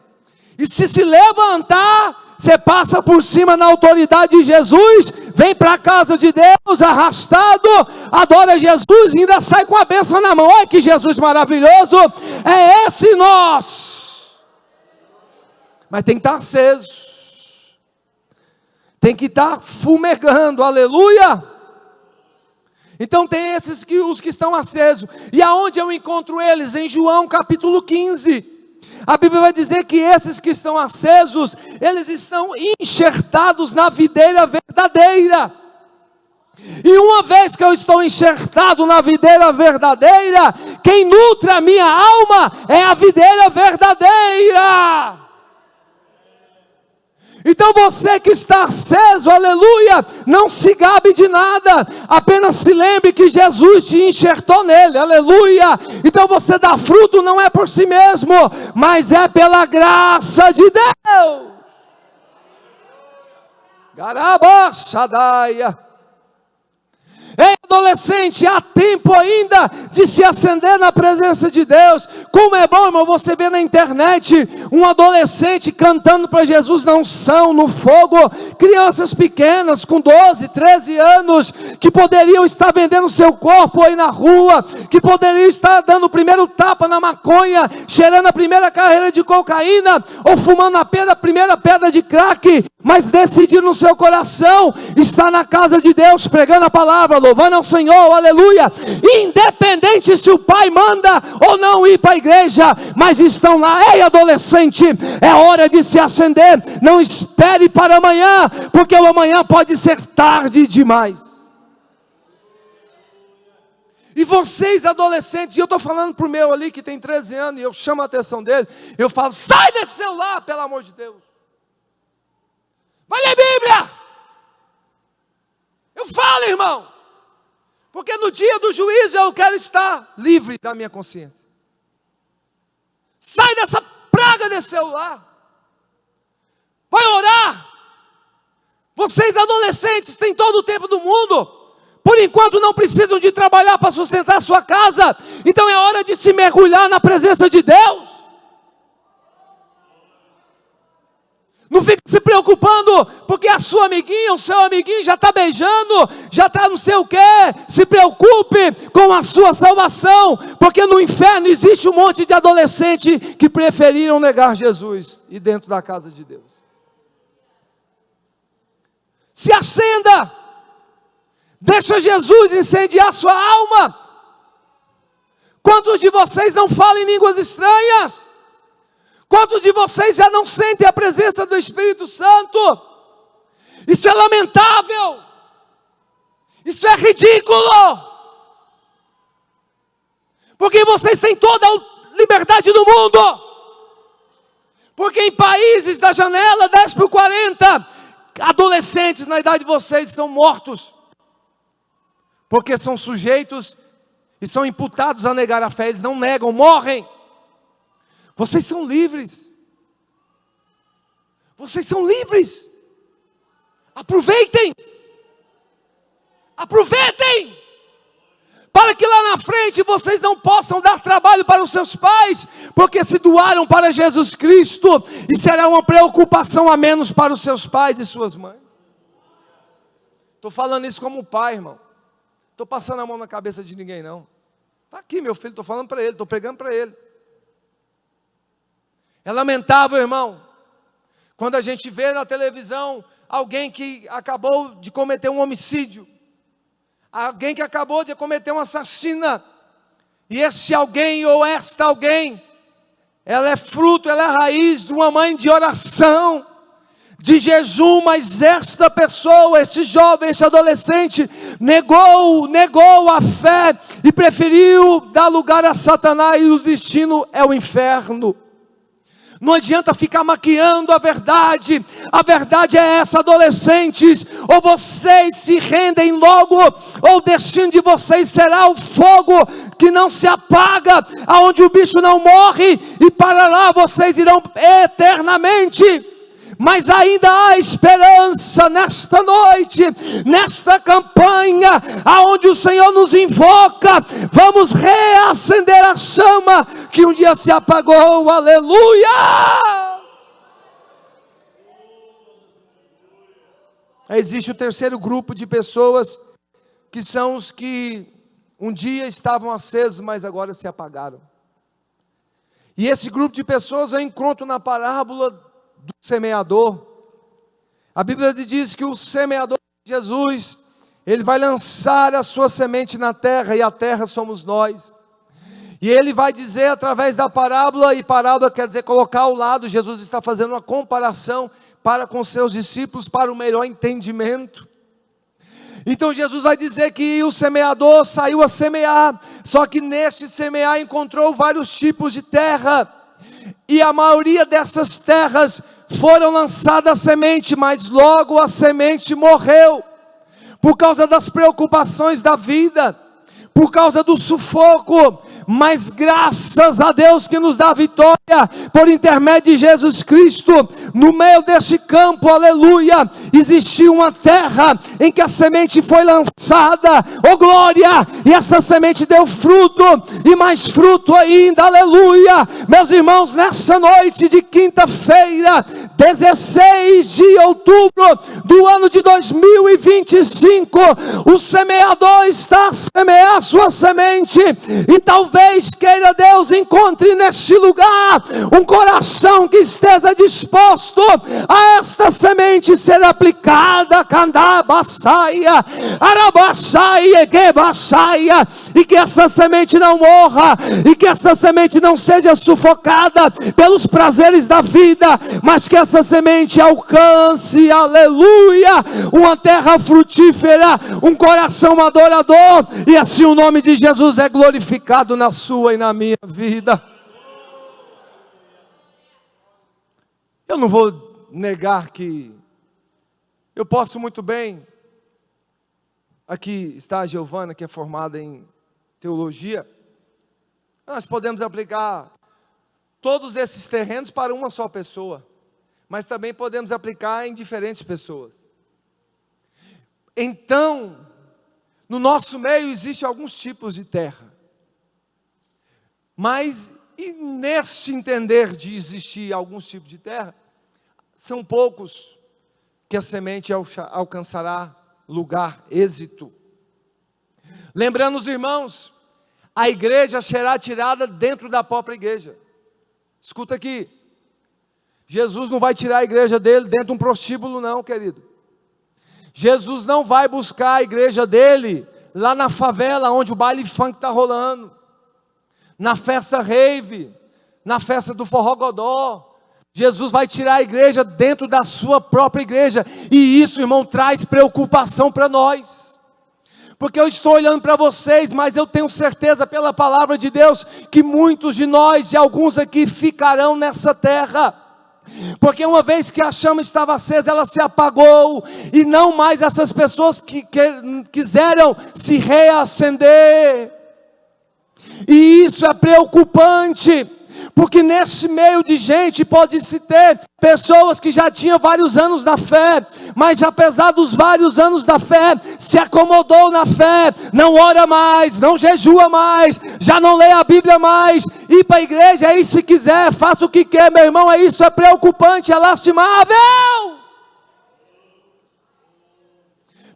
Speaker 1: E se levantar, você passa por cima na autoridade de Jesus, vem para a casa de Deus arrastado, adora Jesus e ainda sai com a bênção na mão. Olha que Jesus maravilhoso, é esse nós. Mas tem que estar aceso, tem que estar fumegando, aleluia. Então tem os que estão acesos. E aonde eu encontro eles? Em João capítulo 15. A Bíblia vai dizer que esses que estão acesos, eles estão enxertados na videira verdadeira. E uma vez que eu estou enxertado na videira verdadeira, quem nutre a minha alma é a videira verdadeira. Então você que está aceso, aleluia, não se gabe de nada, apenas se lembre que Jesus te enxertou nele, aleluia. Então você dá fruto não é por si mesmo, mas é pela graça de Deus. Garabashadaia. Ei, adolescente, há tempo ainda de se acender na presença de Deus. Como é bom, irmão, você vê na internet um adolescente cantando para Jesus na unção, no fogo. Crianças pequenas com 12, 13 anos, que poderiam estar vendendo seu corpo aí na rua, que poderiam estar dando o primeiro tapa na maconha, cheirando a primeira carreira de cocaína, ou fumando a primeira pedra de crack, mas decidir no seu coração, estar na casa de Deus, pregando a palavra, louvando ao Senhor, aleluia, independente se o pai manda ou não ir para a igreja, mas estão lá. Ei, adolescente, é hora de se acender, não espere para amanhã, porque o amanhã pode ser tarde demais. E vocês adolescentes, e eu estou falando para o meu ali que tem 13 anos, e eu chamo a atenção dele, eu falo, sai desse celular, pelo amor de Deus. Vai ler Bíblia. Eu falo, irmão, porque no dia do juízo eu quero estar livre da minha consciência. Sai dessa praga desse celular. Vai orar. Vocês adolescentes têm todo o tempo do mundo. Por enquanto não precisam de trabalhar para sustentar a sua casa. Então é hora de se mergulhar na presença de Deus. Não fique se preocupando, porque a sua amiguinha, o seu amiguinho já está beijando, já está não sei o quê. Se preocupe com a sua salvação, porque no inferno existe um monte de adolescente que preferiram negar Jesus e dentro da casa de Deus. Se acenda, deixa Jesus incendiar sua alma. Quantos de vocês não falam em línguas estranhas? Quantos de vocês já não sentem a presença do Espírito Santo? Isso é lamentável. Isso é ridículo. Porque vocês têm toda a liberdade do mundo. Porque em países da janela 10 por 40, adolescentes na idade de vocês são mortos. Porque são sujeitos e são imputados a negar a fé. Eles não negam, morrem. Vocês são livres. Vocês são livres. Aproveitem. Aproveitem. Para que lá na frente vocês não possam dar trabalho para os seus pais, porque se doaram para Jesus Cristo, e será uma preocupação a menos para os seus pais e suas mães. Estou falando isso como pai, irmão. Estou passando a mão na cabeça de ninguém, não. Está aqui, meu filho, estou falando para ele, estou pregando para ele. É lamentável, irmão, quando a gente vê na televisão alguém que acabou de cometer um homicídio, alguém que acabou de cometer uma assassina, e esse alguém ou esta alguém, ela é fruto, ela é raiz de uma mãe de oração, de jejum, mas esta pessoa, este jovem, este adolescente, negou a fé e preferiu dar lugar a Satanás, e o destino é o inferno. Não adianta ficar maquiando a verdade é essa, adolescentes, ou vocês se rendem logo, ou o destino de vocês será o fogo que não se apaga, aonde o bicho não morre, e para lá vocês irão eternamente. Mas ainda há esperança nesta noite, nesta campanha, aonde o Senhor nos invoca. Vamos reacender a chama que um dia se apagou, aleluia! Existe o terceiro grupo de pessoas, que são os que um dia estavam acesos, mas agora se apagaram. E esse grupo de pessoas eu encontro na parábola do semeador. A Bíblia diz que o semeador de Jesus, ele vai lançar a sua semente na terra, e a terra somos nós. E ele vai dizer através da parábola, e parábola quer dizer colocar ao lado, Jesus está fazendo uma comparação para com seus discípulos, para o melhor entendimento. Então Jesus vai dizer que o semeador saiu a semear, só que neste semear encontrou vários tipos de terra, e a maioria dessas terras foram lançadas a semente, mas logo a semente morreu, por causa das preocupações da vida, por causa do sufoco. Mas graças a Deus que nos dá vitória, por intermédio de Jesus Cristo, no meio deste campo, aleluia, existiu uma terra, em que a semente foi lançada, oh glória, e essa semente deu fruto, e mais fruto ainda, aleluia. Meus irmãos, nessa noite de quinta-feira, 16 de outubro, do ano de 2025, o semeador está a semear sua semente, e talvez queira Deus encontre neste lugar um coração que esteja disposto a esta semente ser aplicada, candabaçaia, arabaçaia, gebaçaia, e que esta semente não morra, e que esta semente não seja sufocada pelos prazeres da vida, mas que essa semente alcance, aleluia, uma terra frutífera, um coração adorador, e assim o nome de Jesus é glorificado na sua e na minha vida. Eu não vou negar que eu posso muito bem, aqui está a Giovana, que é formada em teologia, nós podemos aplicar todos esses terrenos para uma só pessoa, mas também podemos aplicar em diferentes pessoas. Então, no nosso meio existem alguns tipos de terra, mas e neste entender de existir alguns tipos de terra, são poucos que a semente alcançará lugar, êxito. Lembrando os irmãos, a igreja será tirada dentro da própria igreja. Escuta aqui, Jesus não vai tirar a igreja dele dentro de um prostíbulo não, querido. Jesus não vai buscar a igreja dele lá na favela, onde o baile funk está rolando, na festa rave, na festa do forró godó. Jesus vai tirar a igreja dentro da sua própria igreja, e isso, irmão, traz preocupação para nós, porque eu estou olhando para vocês, mas eu tenho certeza pela palavra de Deus, que muitos de nós, e alguns aqui, ficarão nessa terra, porque uma vez que a chama estava acesa, ela se apagou, e não mais essas pessoas que quiseram se reacender, e isso é preocupante, porque nesse meio de gente pode-se ter pessoas que já tinham vários anos na fé, mas apesar dos vários anos da fé, se acomodou na fé, não ora mais, não jejua mais, já não lê a Bíblia mais, ir para a igreja aí se quiser, faça o que quer, meu irmão, isso é preocupante, é lastimável.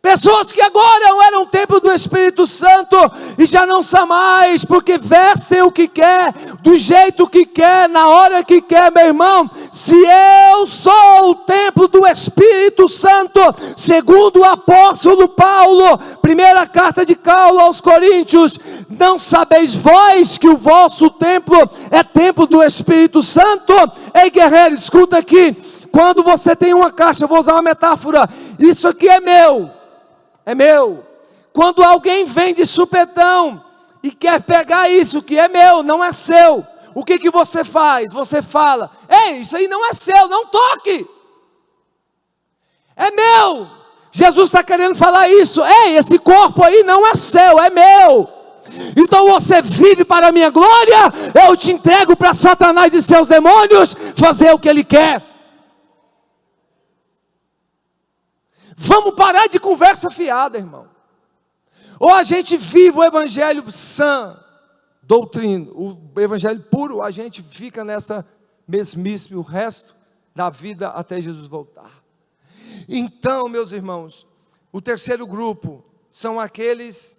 Speaker 1: Pessoas que agora eram templo do Espírito Santo, e já não são mais, porque vestem o que quer, do jeito que quer, na hora que quer, meu irmão. Se eu sou o templo do Espírito Santo, segundo o apóstolo Paulo, primeira carta de Paulo aos Coríntios, não sabeis vós que o vosso templo é templo do Espírito Santo? Ei, guerreiro, escuta aqui, quando você tem uma caixa, vou usar uma metáfora, isso aqui é meu. É meu. Quando alguém vem de supetão e quer pegar isso que é meu, não é seu, o que você faz? Você fala: ei, isso aí não é seu, não toque, é meu. Jesus está querendo falar isso: ei, esse corpo aí não é seu, é meu. Então você vive para a minha glória, eu te entrego para Satanás e seus demônios fazer o que ele quer. Vamos parar de conversa fiada, irmão. Ou a gente vive o evangelho sã, doutrina, o evangelho puro, a gente fica nessa mesmice o resto da vida até Jesus voltar. Então, meus irmãos, o terceiro grupo são aqueles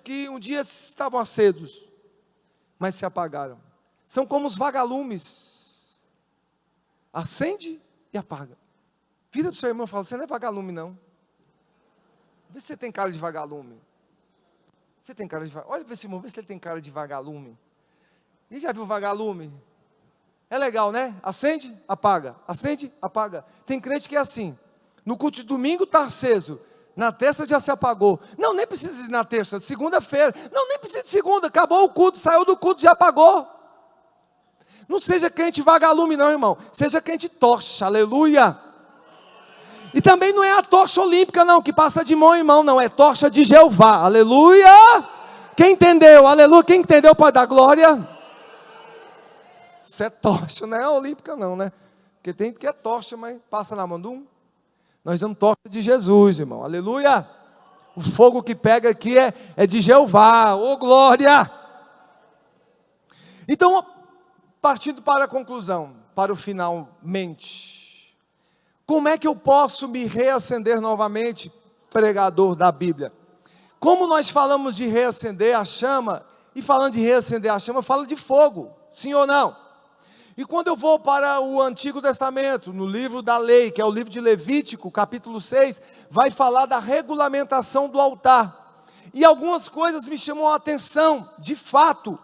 Speaker 1: que um dia estavam acesos, mas se apagaram. São como os vagalumes, acende e apaga. Vira para o seu irmão e fala: você não é vagalume não. Vê se você tem cara de vagalume. Você tem cara de vagalume? Olha para esse irmão, vê se ele tem cara de vagalume. E já viu vagalume? É legal, né? Acende, apaga. Acende, apaga. Tem crente que é assim. No culto de domingo está aceso. Na terça já se apagou. Não, nem precisa ir na terça. Segunda-feira. Não, nem precisa de segunda. Acabou o culto, saiu do culto, já apagou. Não seja crente vagalume não, irmão. Seja crente tocha. Aleluia. E também não é a tocha olímpica não, que passa de mão em mão, não, é tocha de Jeová, aleluia. Quem entendeu, aleluia, quem entendeu pode dar glória. Isso é tocha, não é olímpica não, né? Porque tem que é tocha, mas passa na mão de um. Nós damos tocha de Jesus, irmão, aleluia. O fogo que pega aqui é de Jeová, ô glória. Então, partindo para a conclusão, para o finalmente, como é que eu posso me reacender novamente, pregador da Bíblia? Como nós falamos de reacender a chama, e falando de reacender a chama, fala de fogo, sim ou não? E quando eu vou para o Antigo Testamento, no livro da lei, que é o livro de Levítico, capítulo 6, vai falar da regulamentação do altar. E algumas coisas me chamam a atenção, de fato,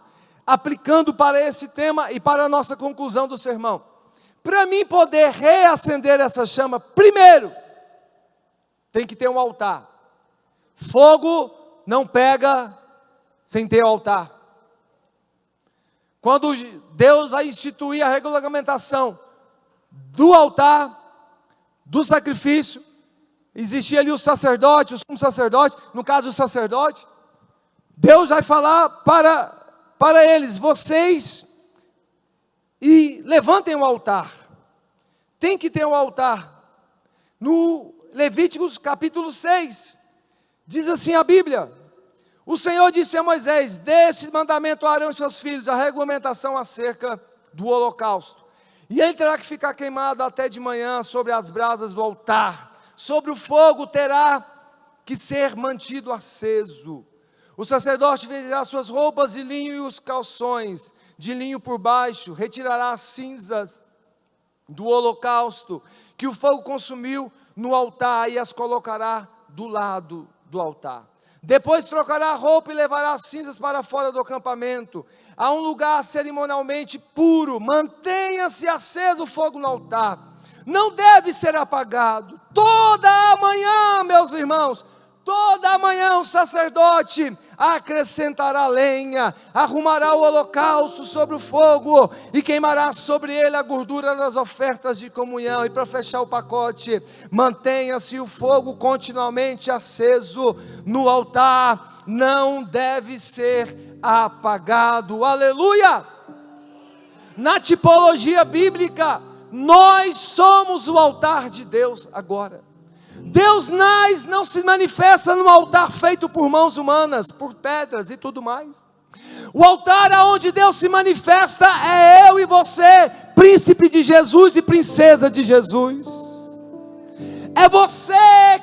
Speaker 1: aplicando para esse tema e para a nossa conclusão do sermão. Para mim poder reacender essa chama, primeiro, tem que ter um altar. Fogo não pega sem ter altar. Quando Deus vai instituir a regulamentação do altar, do sacrifício, existia ali o sacerdote, o sumo sacerdote, no caso o sacerdote, Deus vai falar para eles: vocês e levantem o altar. Tem que ter um altar. No Levíticos capítulo 6, diz assim a Bíblia: o Senhor disse a Moisés: dê esse mandamento a Arão e seus filhos, a regulamentação acerca do holocausto. E ele terá que ficar queimado até de manhã sobre as brasas do altar. Sobre o fogo terá que ser mantido aceso. O sacerdote vestirá suas roupas de linho e os calções de linho por baixo, retirará as cinzas do holocausto que o fogo consumiu no altar e as colocará do lado do altar. Depois trocará a roupa e levará as cinzas para fora do acampamento, a um lugar cerimonialmente puro. Mantenha-se aceso o fogo no altar, não deve ser apagado. Toda a manhã, meus irmãos, toda a manhã o sacerdote acrescentará lenha, arrumará o holocausto sobre o fogo e queimará sobre ele a gordura das ofertas de comunhão. E para fechar o pacote, mantenha-se o fogo continuamente aceso no altar, não deve ser apagado. Aleluia! Na tipologia bíblica, nós somos o altar de Deus agora. Deus não se manifesta no altar feito por mãos humanas, por pedras e tudo mais. O altar aonde Deus se manifesta é eu e você, príncipe de Jesus e princesa de Jesus. É você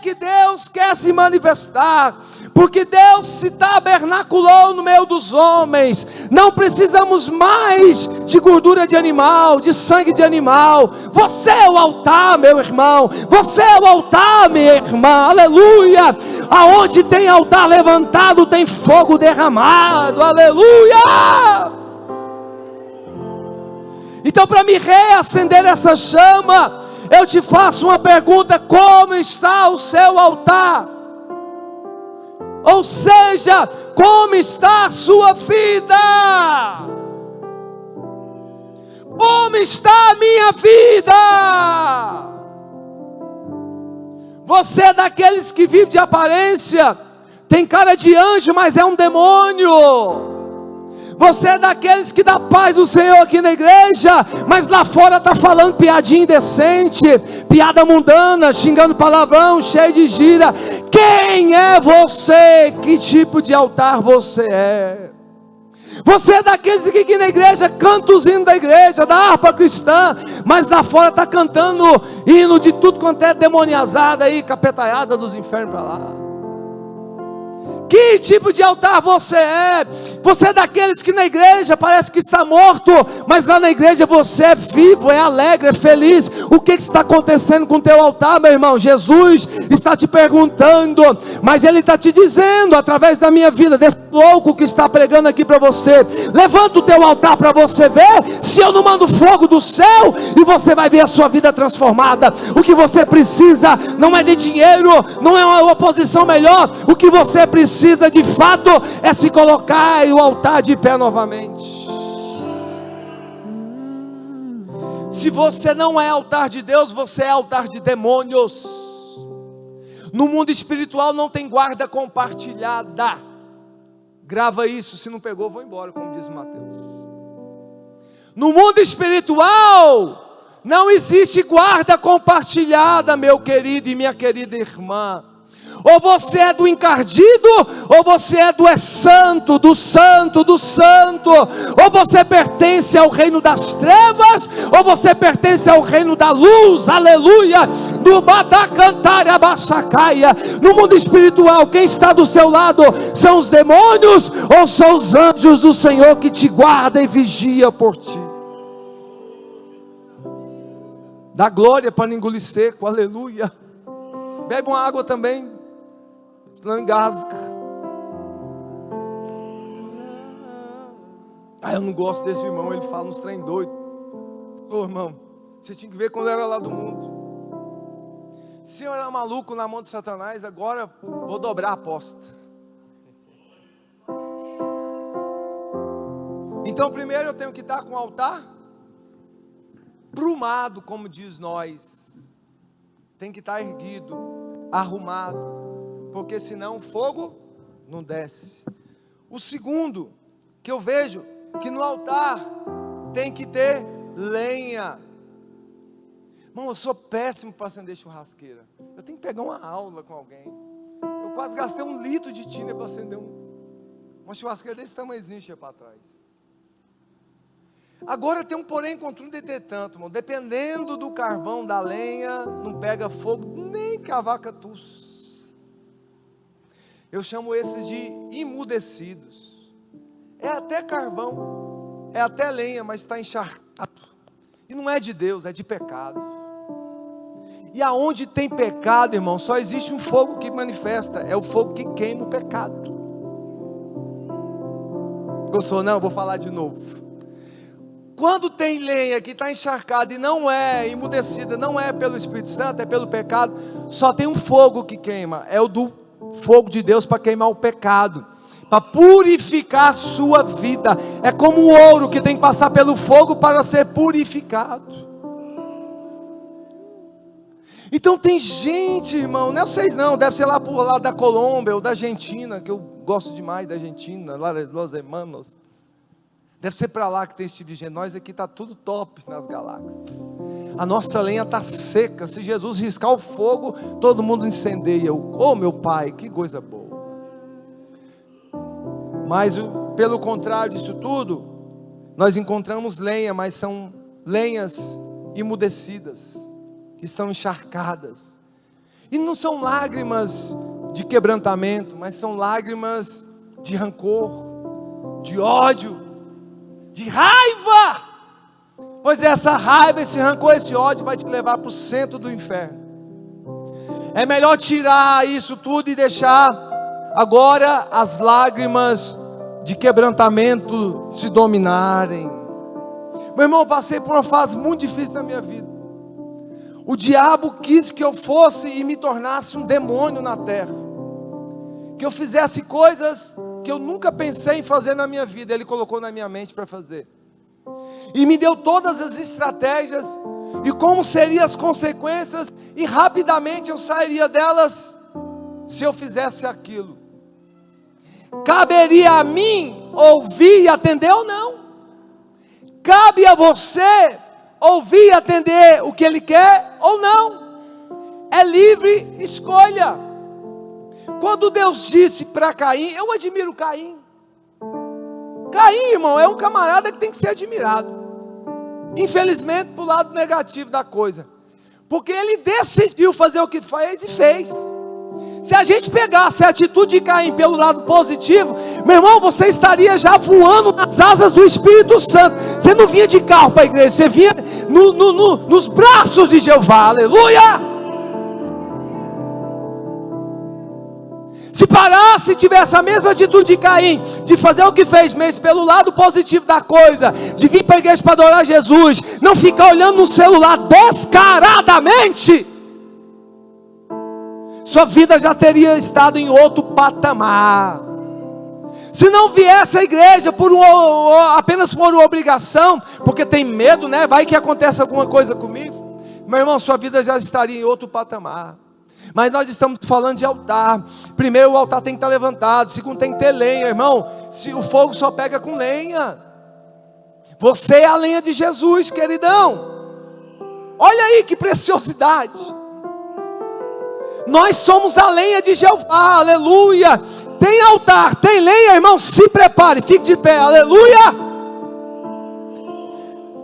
Speaker 1: que Deus quer se manifestar, porque Deus se tabernaculou no meio dos homens. Não precisamos mais de gordura de animal, de sangue de animal. Você é o altar, meu irmão. Você é o altar, minha irmã. Aleluia. Aonde tem altar levantado, tem fogo derramado. Aleluia. Então, para me reacender essa chama, eu te faço uma pergunta: como está o seu altar? Ou seja, como está a sua vida? Como está a minha vida? Você é daqueles que vive de aparência, tem cara de anjo, mas é um demônio. Você é daqueles que dá paz do Senhor aqui na igreja, mas lá fora está falando piadinha indecente, piada mundana, xingando palavrão, cheio de gira. Quem é você? Que tipo de altar você é? Você é daqueles que aqui na igreja canta os hinos da igreja, da harpa cristã, mas lá fora está cantando hino de tudo quanto é demoniazada aí, capetaiada dos infernos para lá. Que tipo de altar você é? Você é daqueles que na igreja parece que está morto, mas lá na igreja você é vivo, é alegre, é feliz. O que está acontecendo com o teu altar, meu irmão? Jesus está te perguntando, mas Ele está te dizendo, através da minha vida, desse louco que está pregando aqui para você: levanta o teu altar para você ver se eu não mando fogo do céu, e você vai ver a sua vida transformada. O que você precisa não é de dinheiro, não é uma oposição melhor. O que você precisa de fato é se colocar em o altar de pé novamente. Se você não é altar de Deus, você é altar de demônios. No mundo espiritual não tem guarda compartilhada. Grava isso, se não pegou, vou embora, como diz Mateus. No mundo espiritual não existe guarda compartilhada, meu querido e minha querida irmã. Ou você é do encardido, ou você é do santo, do santo, do santo. Ou você pertence ao reino das trevas, ou você pertence ao reino da luz. Aleluia. Do Badacantária Bachacaia. No mundo espiritual, quem está do seu lado são os demônios, ou são os anjos do Senhor que te guarda e vigia por ti. Dá glória para não engolir seco. Aleluia. Bebe uma água também, não engasga. Eu não gosto desse irmão, ele fala uns trem doido. Ô irmão, você tinha que ver quando era lá do mundo. Se eu era maluco na mão de Satanás, agora vou dobrar a aposta. Então primeiro eu tenho que estar com o altar prumado, como diz nós. Tem que estar erguido, arrumado, porque senão o fogo não desce. O segundo que eu vejo, que no altar tem que ter lenha. Irmão, eu sou péssimo para acender churrasqueira. Eu tenho que pegar uma aula com alguém. Eu quase gastei 1 litro de tiner para acender uma churrasqueira desse tamanhozinho para trás. Agora tem um porém, contudo, entretanto, irmão, dependendo do carvão, da lenha, não pega fogo nem que a vaca tussa. Eu chamo esses de imudecidos. É até carvão, é até lenha, mas está encharcado. E não é de Deus, é de pecado. E aonde tem pecado, irmão, só existe um fogo que manifesta, é o fogo que queima o pecado. Gostou? Não, vou falar de novo. Quando tem lenha que está encharcada e não é emudecida, não é pelo Espírito Santo, é pelo pecado, só tem um fogo que queima, é o do fogo de Deus para queimar o pecado, para purificar a sua vida. É como o ouro que tem que passar pelo fogo para ser purificado. Então tem gente, irmão, não é vocês não, deve ser lá por lá da Colômbia ou da Argentina, que eu gosto demais da Argentina, lá Los Hermanos. Deve ser para lá que tem esse tipo de gente. Nós aqui está tudo top nas galáxias. A nossa lenha está seca. Se Jesus riscar o fogo, todo mundo incendeia. Oh, meu Pai, que coisa boa. Mas pelo contrário disso tudo, nós encontramos lenha, mas são lenhas imudecidas, que estão encharcadas. E não são lágrimas de quebrantamento, mas são lágrimas de rancor, de ódio, de raiva. Pois essa raiva, esse rancor, esse ódio vai te levar para o centro do inferno. É melhor tirar isso tudo e deixar agora as lágrimas de quebrantamento se dominarem. Meu irmão, eu passei por uma fase muito difícil na minha vida. O diabo quis que eu fosse e me tornasse um demônio na terra, que eu fizesse coisas que eu nunca pensei em fazer na minha vida. Ele colocou na minha mente para fazer, e me deu todas as estratégias, e como seriam as consequências, e rapidamente eu sairia delas, se eu fizesse aquilo. Caberia a mim ouvir e atender ou não? Cabe a você ouvir e atender o que ele quer ou não? É livre escolha. Quando Deus disse para Caim, eu admiro Caim. Caim, irmão, é um camarada que tem que ser admirado. Infelizmente, para o lado negativo da coisa, porque ele decidiu fazer o que fez e fez. Se a gente pegasse a atitude de Caim pelo lado positivo, meu irmão, você estaria já voando nas asas do Espírito Santo. Você não vinha de carro para a igreja, você vinha nos braços de Jeová, aleluia. Se parasse e tivesse a mesma atitude de Caim, de fazer o que fez, mas pelo lado positivo da coisa, de vir para a igreja para adorar Jesus, não ficar olhando no celular descaradamente, sua vida já teria estado em outro patamar. Se não viesse à igreja apenas por uma obrigação, porque tem medo, né? Vai que acontece alguma coisa comigo, meu irmão, sua vida já estaria em outro patamar. Mas nós estamos falando de altar. Primeiro, o altar tem que estar levantado. Segundo, tem que ter lenha, irmão. Se o fogo só pega com lenha. Você é a lenha de Jesus, queridão. Olha aí que preciosidade. Nós somos a lenha de Jeová, aleluia. Tem altar, tem lenha, irmão, se prepare, fique de pé, aleluia.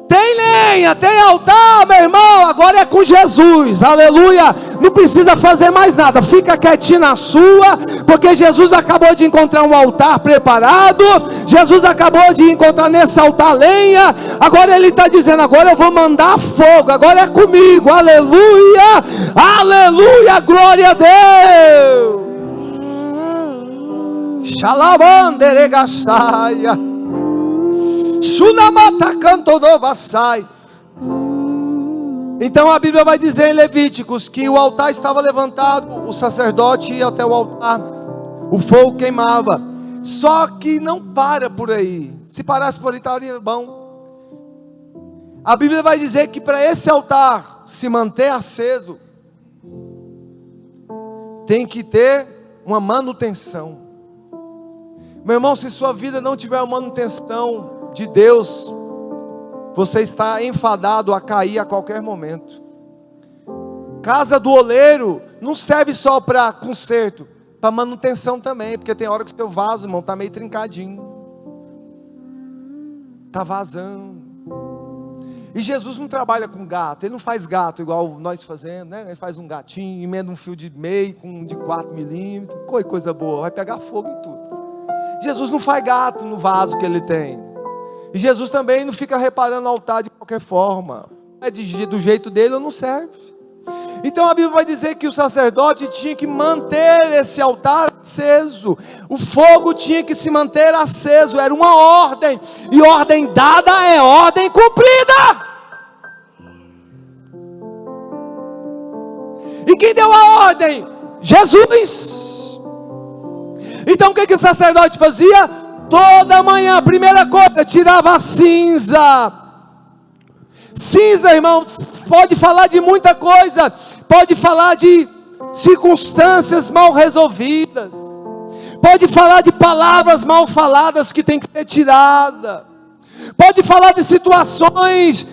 Speaker 1: Tem lenha, tem altar, meu irmão, agora é com Jesus, aleluia. Não precisa fazer mais nada, fica quietinho na sua, porque Jesus acabou de encontrar um altar preparado. Jesus acabou de encontrar nesse altar lenha. Agora ele está dizendo, agora eu vou mandar fogo, agora é comigo, aleluia, aleluia, glória a Deus. Xalabanderegaçaia, Shunamata canto do vassai. Então a Bíblia vai dizer em Levíticos que o altar estava levantado, o sacerdote ia até o altar, o fogo queimava. Só que não para por aí. Se parasse por aí estaria bom. A Bíblia vai dizer que para esse altar se manter aceso, tem que ter uma manutenção. Meu irmão, se sua vida não tiver uma manutenção de Deus, você está enfadado a cair a qualquer momento. Casa do oleiro não serve só para conserto, para manutenção também, porque tem hora que o seu vaso, irmão, está meio trincadinho, está vazando. E Jesus não trabalha com gato, Ele não faz gato igual nós fazemos, né? Ele faz um gatinho, emenda um fio de meio com um de 4 milímetros, coisa boa, vai pegar fogo em tudo. Jesus não faz gato no vaso que Ele tem. E Jesus também não fica reparando o altar de qualquer forma. É do jeito dele ou não serve. Então a Bíblia vai dizer que o sacerdote tinha que manter esse altar aceso. O fogo tinha que se manter aceso. Era uma ordem. E ordem dada é ordem cumprida. E quem deu a ordem? Jesus. Então o que o sacerdote fazia? Toda manhã, primeira coisa, tirava a cinza. Cinza, irmãos, pode falar de muita coisa. Pode falar de circunstâncias mal resolvidas. Pode falar de palavras mal faladas que tem que ser tirada. Pode falar de situações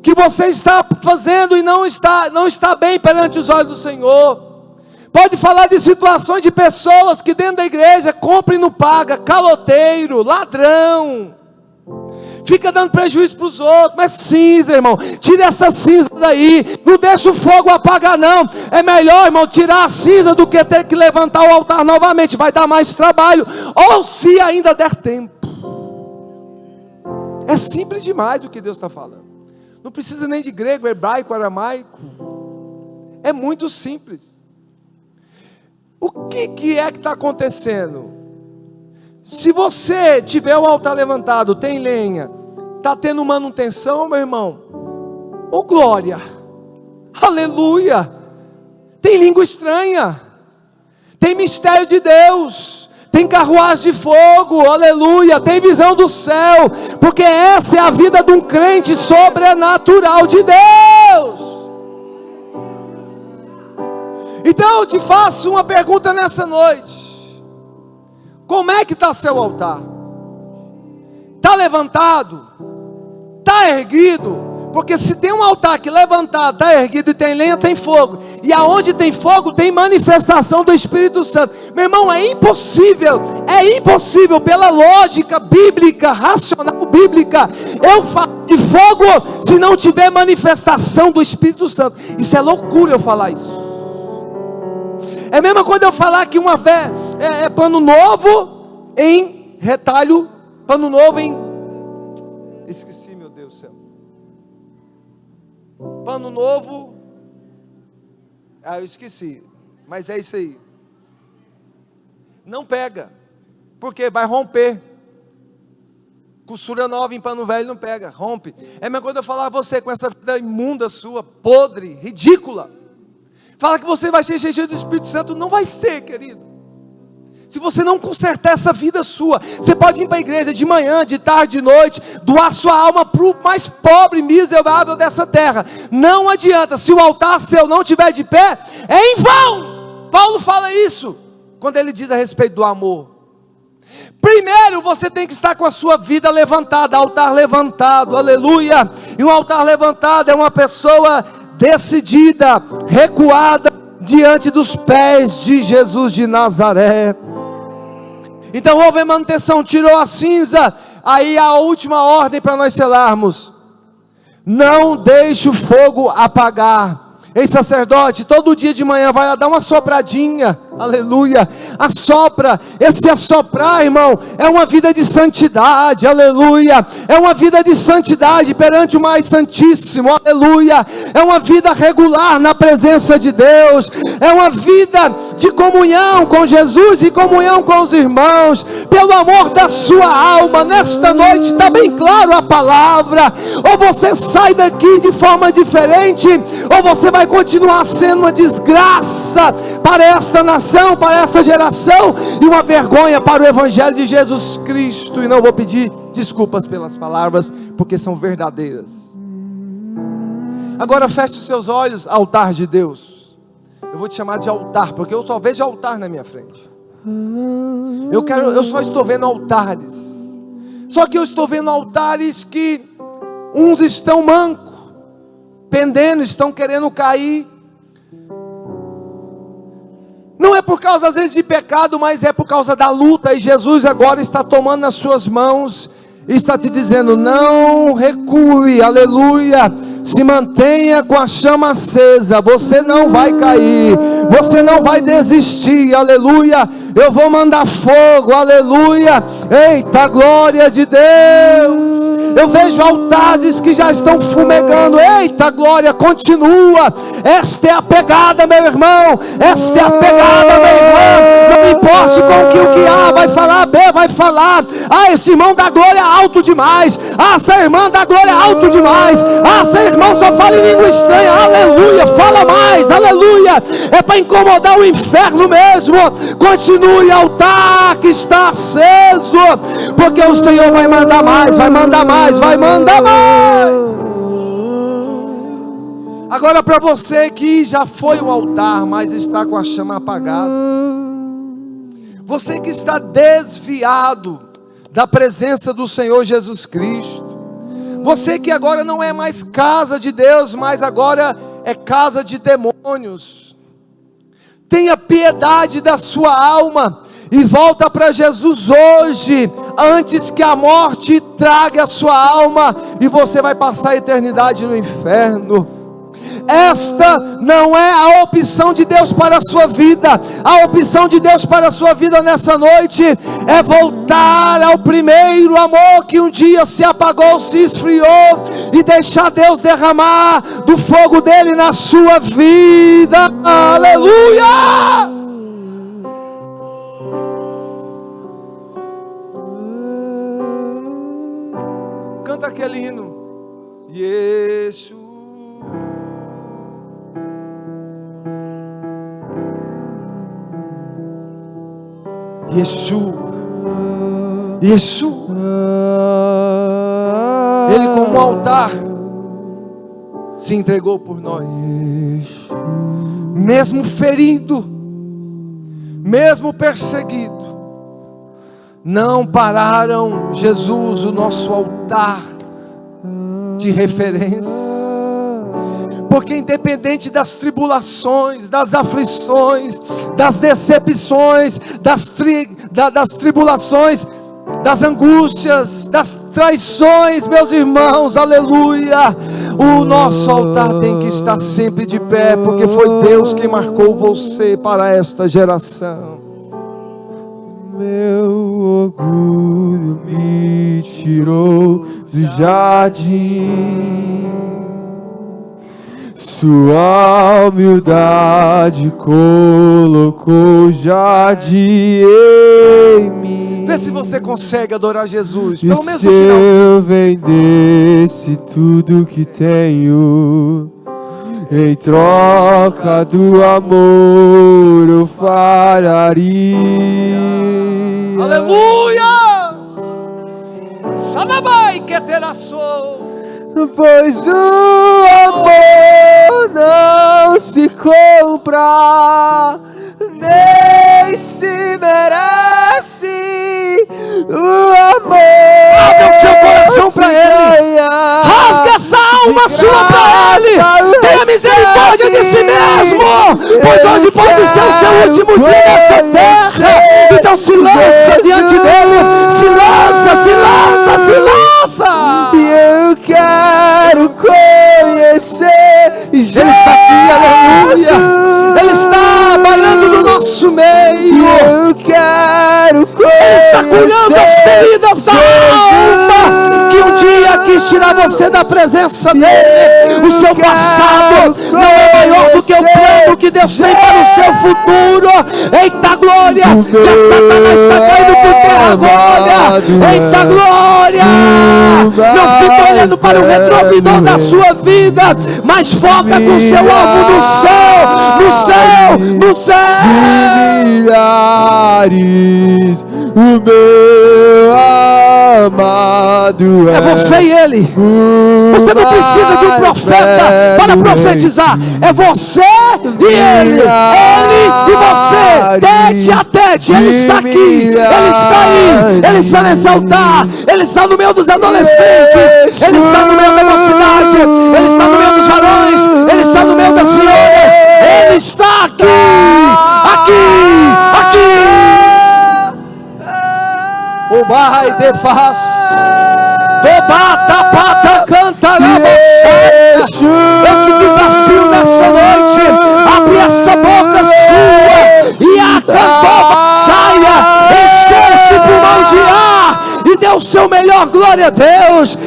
Speaker 1: que você está fazendo e não está bem perante os olhos do Senhor. Pode falar de situações de pessoas que dentro da igreja compra e não paga, caloteiro, ladrão, fica dando prejuízo para os outros. Mas cinza, irmão, tira essa cinza daí, não deixa o fogo apagar não. É melhor, irmão, tirar a cinza do que ter que levantar o altar novamente, vai dar mais trabalho, ou se ainda der tempo. É simples demais o que Deus está falando. Não precisa nem de grego, hebraico, aramaico. É muito simples. O que é que está acontecendo? Se você tiver um altar levantado, tem lenha, está tendo manutenção, meu irmão, oh glória, aleluia, tem língua estranha, tem mistério de Deus, tem carruagem de fogo, aleluia, tem visão do céu, porque essa é a vida de um crente sobrenatural de Deus. Então eu te faço uma pergunta nessa noite: como é que está seu altar? Está levantado? Está erguido? Porque se tem um altar que levantado, está erguido e tem lenha, tem fogo. E aonde tem fogo, tem manifestação do Espírito Santo. Meu irmão, é impossível pela lógica bíblica, racional bíblica, eu falo de fogo se não tiver manifestação do Espírito Santo. Isso é loucura eu falar isso. É a mesma coisa eu falar que uma fé é pano novo em retalho, pano novo em... Esqueci, meu Deus do céu. Pano novo... eu esqueci, mas é isso aí. Não pega, porque vai romper. Costura nova em pano velho não pega, rompe. É a mesma coisa eu falar a você com essa vida imunda sua, podre, ridícula. Fala que você vai ser cheio do Espírito Santo, não vai ser, querido. Se você não consertar essa vida sua, você pode ir para a igreja de manhã, de tarde, de noite, doar sua alma para o mais pobre e miserável dessa terra. Não adianta, se o altar seu não estiver de pé, é em vão. Paulo fala isso, quando ele diz a respeito do amor. Primeiro você tem que estar com a sua vida levantada, altar levantado, aleluia. E um altar levantado é uma pessoa decidida, recuada diante dos pés de Jesus de Nazaré. Então houve a manutenção, tirou a cinza. Aí a última ordem para nós selarmos: não deixe o fogo apagar. Ei, sacerdote, todo dia de manhã vai lá dar uma sopradinha, aleluia, assopra. Esse assoprar, irmão, é uma vida de santidade, aleluia, é uma vida de santidade perante o mais santíssimo, aleluia, é uma vida regular na presença de Deus, é uma vida de comunhão com Jesus e comunhão com os irmãos, pelo amor da sua alma. Nesta noite está bem claro a palavra: ou você sai daqui de forma diferente, ou você vai continuar sendo uma desgraça para esta nação, para esta geração, e uma vergonha para o Evangelho de Jesus Cristo. E não vou pedir desculpas pelas palavras, porque são verdadeiras. Agora feche os seus olhos, altar de Deus. Eu vou te chamar de altar, porque eu só vejo altar na minha frente. Eu só estou vendo altares. Só que eu estou vendo altares que uns estão mancos, pendendo, estão querendo cair. Não é por causa às vezes de pecado, mas é por causa da luta. E Jesus agora está tomando nas suas mãos está te dizendo: não recue, aleluia. Se mantenha com a chama acesa, você não vai cair, você não vai desistir, aleluia. Eu vou mandar fogo, aleluia. Eita, glória de Deus. Eu vejo altares que já estão fumegando. Eita, glória, continua. Esta é a pegada, meu irmão. Esta é a pegada, meu irmão. Não importe com que o que A vai falar, B vai falar. Ah, esse irmão da glória é alto demais. Ah, essa irmã da glória é alto demais. Ah, esse irmão só fala em língua estranha. Aleluia, fala mais, aleluia. É para incomodar o inferno mesmo. Continue, altar que está aceso, porque o Senhor vai mandar mais, vai mandar mais, vai mandar mais. Agora, para você que já foi o altar, mas está com a chama apagada, você que está desviado da presença do Senhor Jesus Cristo, você que agora não é mais casa de Deus, mas agora é casa de demônios, tenha piedade da sua alma e volta para Jesus hoje, antes que a morte trague a sua alma e você vai passar a eternidade no inferno. Esta não é a opção de Deus para a sua vida. A opção de Deus para a sua vida nessa noite é voltar ao primeiro amor que um dia se apagou, se esfriou, e deixar Deus derramar do fogo dele na sua vida. Aleluia! Canta aquele hino. Yeshua, Yeshua, Yeshua. Ele, como altar, se entregou por nós, mesmo ferido, mesmo perseguido. Não pararam Jesus, o nosso altar de referência, porque independente das tribulações, das aflições, das decepções, das tribulações, das angústias, das traições, meus irmãos, aleluia, o nosso altar tem que estar sempre de pé, porque foi Deus quem marcou você para esta geração. Meu orgulho me tirou do jardim, sua humildade colocou jardim em mim. Vê se você consegue adorar Jesus, pelo menos no final. Se eu vendesse tudo que tenho, em troca do amor eu faria. Aleluia! Sanabai que teraçou. Pois o amor não se compra, nem se merece. O amor, abre o seu coração para Ele, rasga essa alma sua para Ele, tenha misericórdia de si mesmo, pois hoje pode ser o seu último dia nessa terra. Então se lança diante dEle, se lança, se lança, se lança. Eu quero conhecer Jesus. Ele está aqui, aleluia. Ele está bailando no nosso meio. Eu quero conhecer. Ele está curando as feridas da alma, que um dia quis tirar você da presença dele. O seu passado não é maior do que o plano que Deus tem para o seu futuro. Eita glória, já Satanás está caindo por terra agora. Eita glória, não fica olhando para o retrovisor da sua vida, mas foca com o seu alvo no céu, no céu, no céu. Milhares, o meu amado é você e Ele. Você não precisa de um profeta para profetizar. É você e Ele. Ele e você, tete a tete. Ele está aqui, Ele está aí, Ele está nesse altar, Ele está no meio dos adolescentes, Ele está no meio da mocidade, Ele está no meio dos varões, Ele está no meio das senhoras. Ele está aqui, aqui, aqui. O Pai de faz. Bobata, pata, cantará, eu te desafio nessa noite, abre essa boca sua e a cantora saia, encher-se pulmão de ar e dê o seu melhor, glória a Deus.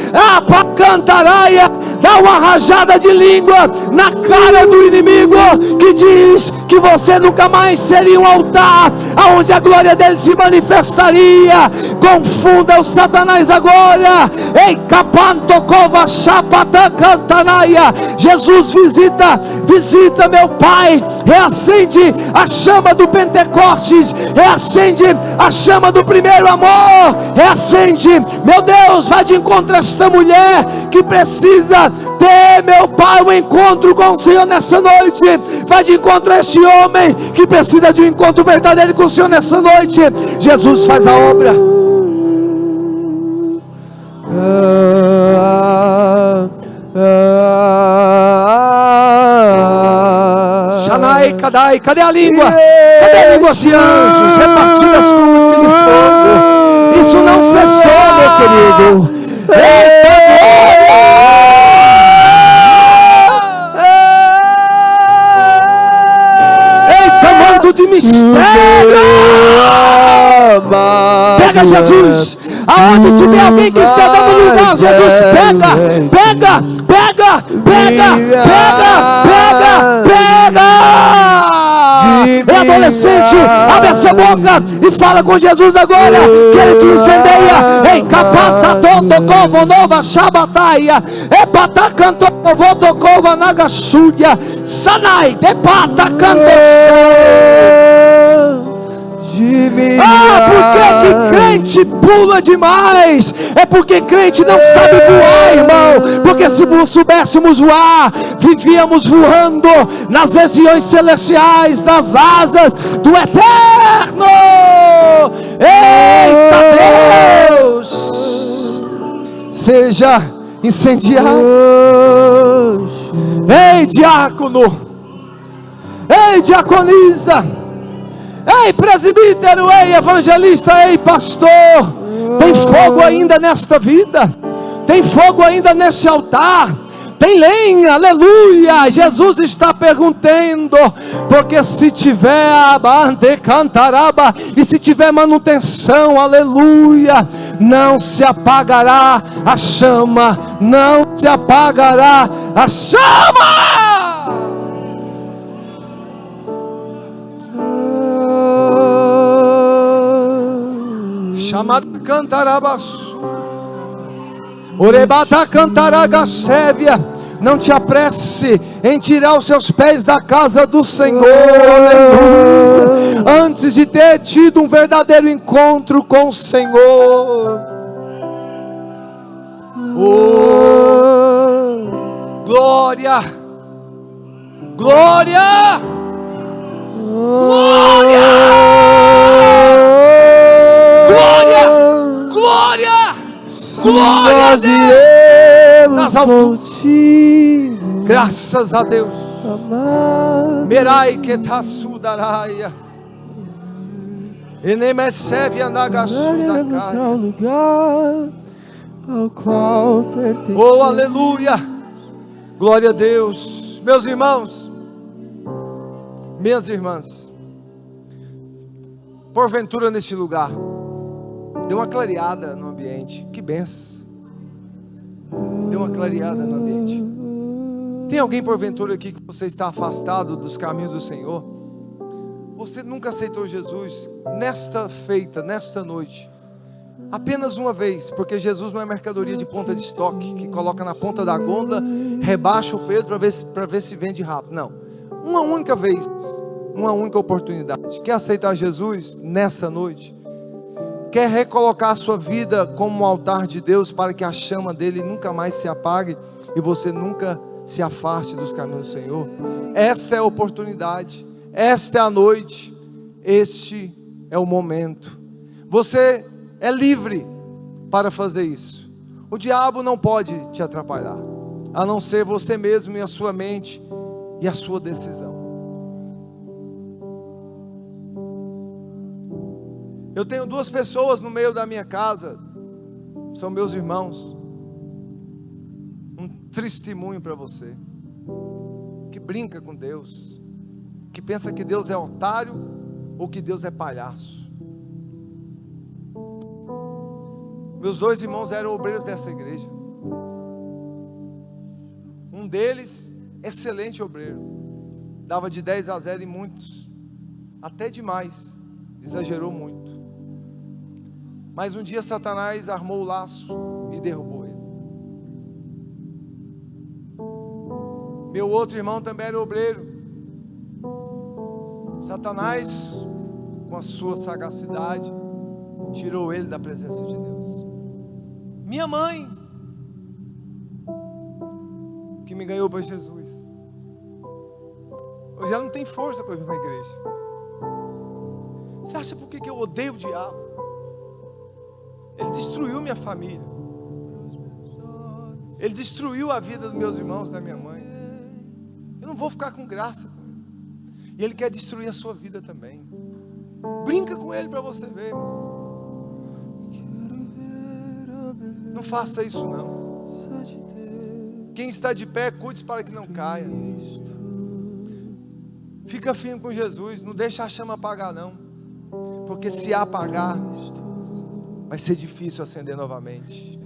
Speaker 1: Cantaraia, dá uma rajada de língua na cara do inimigo que diz que você nunca mais seria um altar aonde a glória dele se manifestaria. Confunda o Satanás agora. Ei, capanto cova chapata cantanaia. Jesus visita meu Pai, reacende a chama do Pentecostes, reacende a chama do primeiro amor, reacende, meu Deus, vai de encontro a esta mulher que precisa ter, meu Pai, um encontro com o Senhor nessa noite. Vai de encontro a este homem que precisa de um encontro verdadeiro com o Senhor nessa noite. Jesus faz a obra. Shanai, Kadai, cadê a língua? Cadê a língua de anjos repartidas como de fogo? Isso não cessou, meu querido. Eita, manto de mistério. Pega Jesus. Aonde tiver alguém que está dando lugar, Jesus, pega. É adolescente, abre essa boca e fala com Jesus agora, que ele te incendeia. Ei, capata, toco, nova, shabataia, epata, canto, vodokova, nagasúria, sanai, depata, canto. Por que crente pula demais? É porque crente não sabe voar, irmão. Porque se soubéssemos voar, vivíamos voando nas regiões celestiais, nas asas do eterno. Eita Deus, seja incendiado. Ei, diácono, ei, diaconisa, ei, presbítero, ei, evangelista, ei, pastor, tem fogo ainda nesta vida, tem fogo ainda nesse altar, tem lenha, aleluia. Jesus está perguntando, porque se tiver abande cantaraba, e se tiver manutenção, aleluia, não se apagará a chama, não se apagará a chama. Chamada cantarabaçu, orebata cantaragassévia. Não te apresse em tirar os seus pés da casa do Senhor, aleluia, antes de ter tido um verdadeiro encontro com o Senhor. Oh, glória, glória, glória, glória, glória, glória a Deus nas alturas. Graças a Deus. Merai que tasudaraia. Enemeseve anagasudakai. Oh, aleluia. Glória a Deus. Meus irmãos, minhas irmãs, porventura neste lugar deu uma clareada no ambiente. Que benção. Deu uma clareada no ambiente. Tem alguém porventura aqui que você está afastado dos caminhos do Senhor? Você nunca aceitou Jesus nesta feita, nesta noite, apenas uma vez, porque Jesus não é mercadoria de ponta de estoque, que coloca na ponta da gôndola, rebaixa o preço para ver se vende rápido. Não, uma única vez, uma única oportunidade. Quer aceitar Jesus nessa noite? Quer recolocar a sua vida como um altar de Deus, para que a chama dele nunca mais se apague e você nunca se afaste dos caminhos do Senhor? Esta é a oportunidade, esta é a noite, este é o momento. Você é livre para fazer isso. O diabo não pode te atrapalhar, a não ser você mesmo e a sua mente e a sua decisão. Eu tenho duas pessoas no meio da minha casa são meus irmãos. Um testemunho para você, que brinca com Deus, que pensa que Deus é otário ou que Deus é palhaço. Meus 2 irmãos eram obreiros dessa igreja. Um deles, excelente obreiro, dava de 10-0 em muitos, até demais, exagerou muito. Mas um dia Satanás armou o laço e derrubou ele. Meu outro irmão também era obreiro. Satanás, com a sua sagacidade, tirou ele da presença de Deus. Minha mãe, que me ganhou para Jesus, hoje ela não tem força para vir para a igreja. Você acha por que eu odeio o diabo? Ele destruiu minha família. Ele destruiu a vida dos meus irmãos, da minha mãe. Eu não vou ficar com graça com ele. E ele quer destruir a sua vida também. Brinca com ele para você ver, irmão. Não faça isso não. Quem está de pé, cuide para que não caia. Fica firme com Jesus. Não deixa a chama apagar não. Porque se apagar, vai ser difícil acender novamente.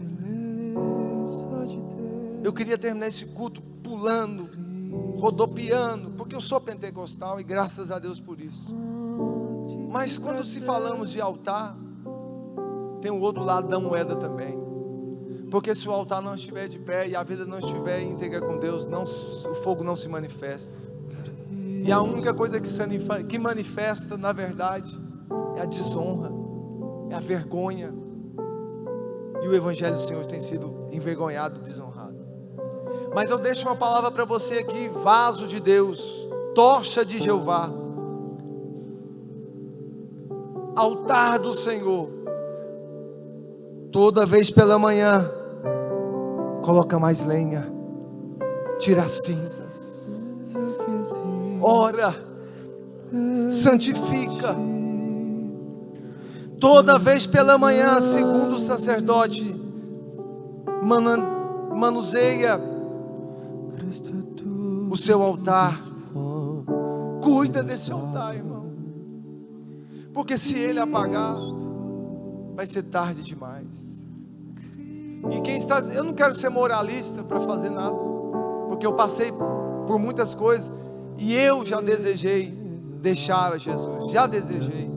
Speaker 1: Eu queria terminar esse culto pulando, rodopiando, porque eu sou pentecostal e graças a Deus por isso. Mas quando se falamos de altar, tem o outro lado da moeda também. Porque se o altar não estiver de pé e a vida não estiver íntegra com Deus, o fogo não se manifesta. E a única coisa que manifesta, na verdade, é a desonra, é a vergonha. E o Evangelho do Senhor tem sido envergonhado, desonrado. Mas eu deixo uma palavra para você aqui: vaso de Deus, tocha de Jeová, altar do Senhor. Toda vez pela manhã, coloca mais lenha, tira as cinzas, ora, santifica. Toda vez pela manhã, segundo o sacerdote, manuseia o seu altar. Cuida desse altar, irmão, porque se ele apagar, vai ser tarde demais. E quem está, eu não quero ser moralista para fazer nada, porque eu passei por muitas coisas e eu já desejei deixar a Jesus, já desejei,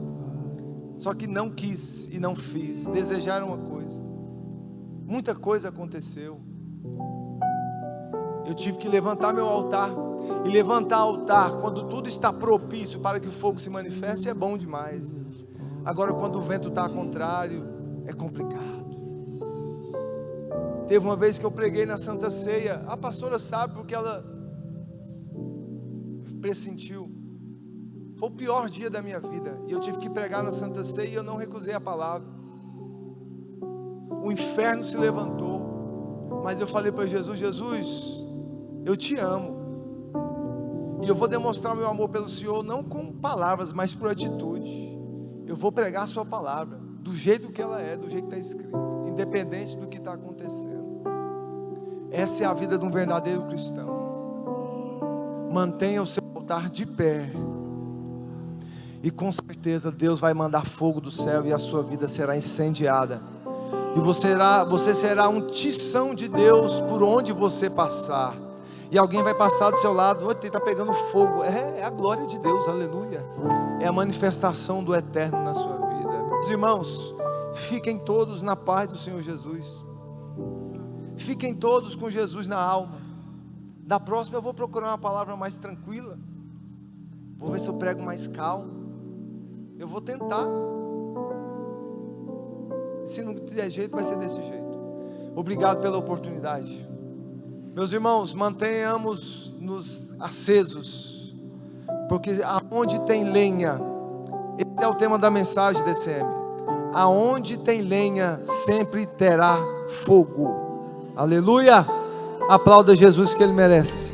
Speaker 1: só que não quis e não fiz. Desejar uma coisa, muita coisa aconteceu. Eu tive que levantar meu altar, e levantar altar quando tudo está propício para que o fogo se manifeste é bom demais. Agora quando o vento está contrário, é complicado. Teve uma vez que eu preguei na Santa Ceia, a pastora sabe porque ela pressentiu. Foi o pior dia da minha vida, e eu tive que pregar na Santa Ceia e eu não recusei a palavra. O inferno se levantou, mas eu falei para Jesus: Jesus, eu te amo, e eu vou demonstrar meu amor pelo Senhor, não com palavras, mas por atitude. Eu vou pregar a sua palavra, do jeito que ela é, do jeito que está escrito, independente do que está acontecendo. Essa é a vida de um verdadeiro cristão. Mantenha o seu altar de pé, e com certeza Deus vai mandar fogo do céu, e a sua vida será incendiada, e você será um tição de Deus por onde você passar. E alguém vai passar do seu lado: ele está pegando fogo. É a glória de Deus, aleluia. É a manifestação do eterno na sua vida. Meus irmãos, fiquem todos na paz do Senhor Jesus. Fiquem todos com Jesus na alma. Da próxima eu vou procurar uma palavra mais tranquila. Vou ver se eu prego mais calmo. Eu vou tentar. Se não tiver jeito, vai ser desse jeito. Obrigado pela oportunidade. Meus irmãos, mantenhamos-nos acesos, porque aonde tem lenha, esse é o tema da mensagem DCM, aonde tem lenha, sempre terá fogo. Aleluia! Aplauda Jesus, que Ele merece.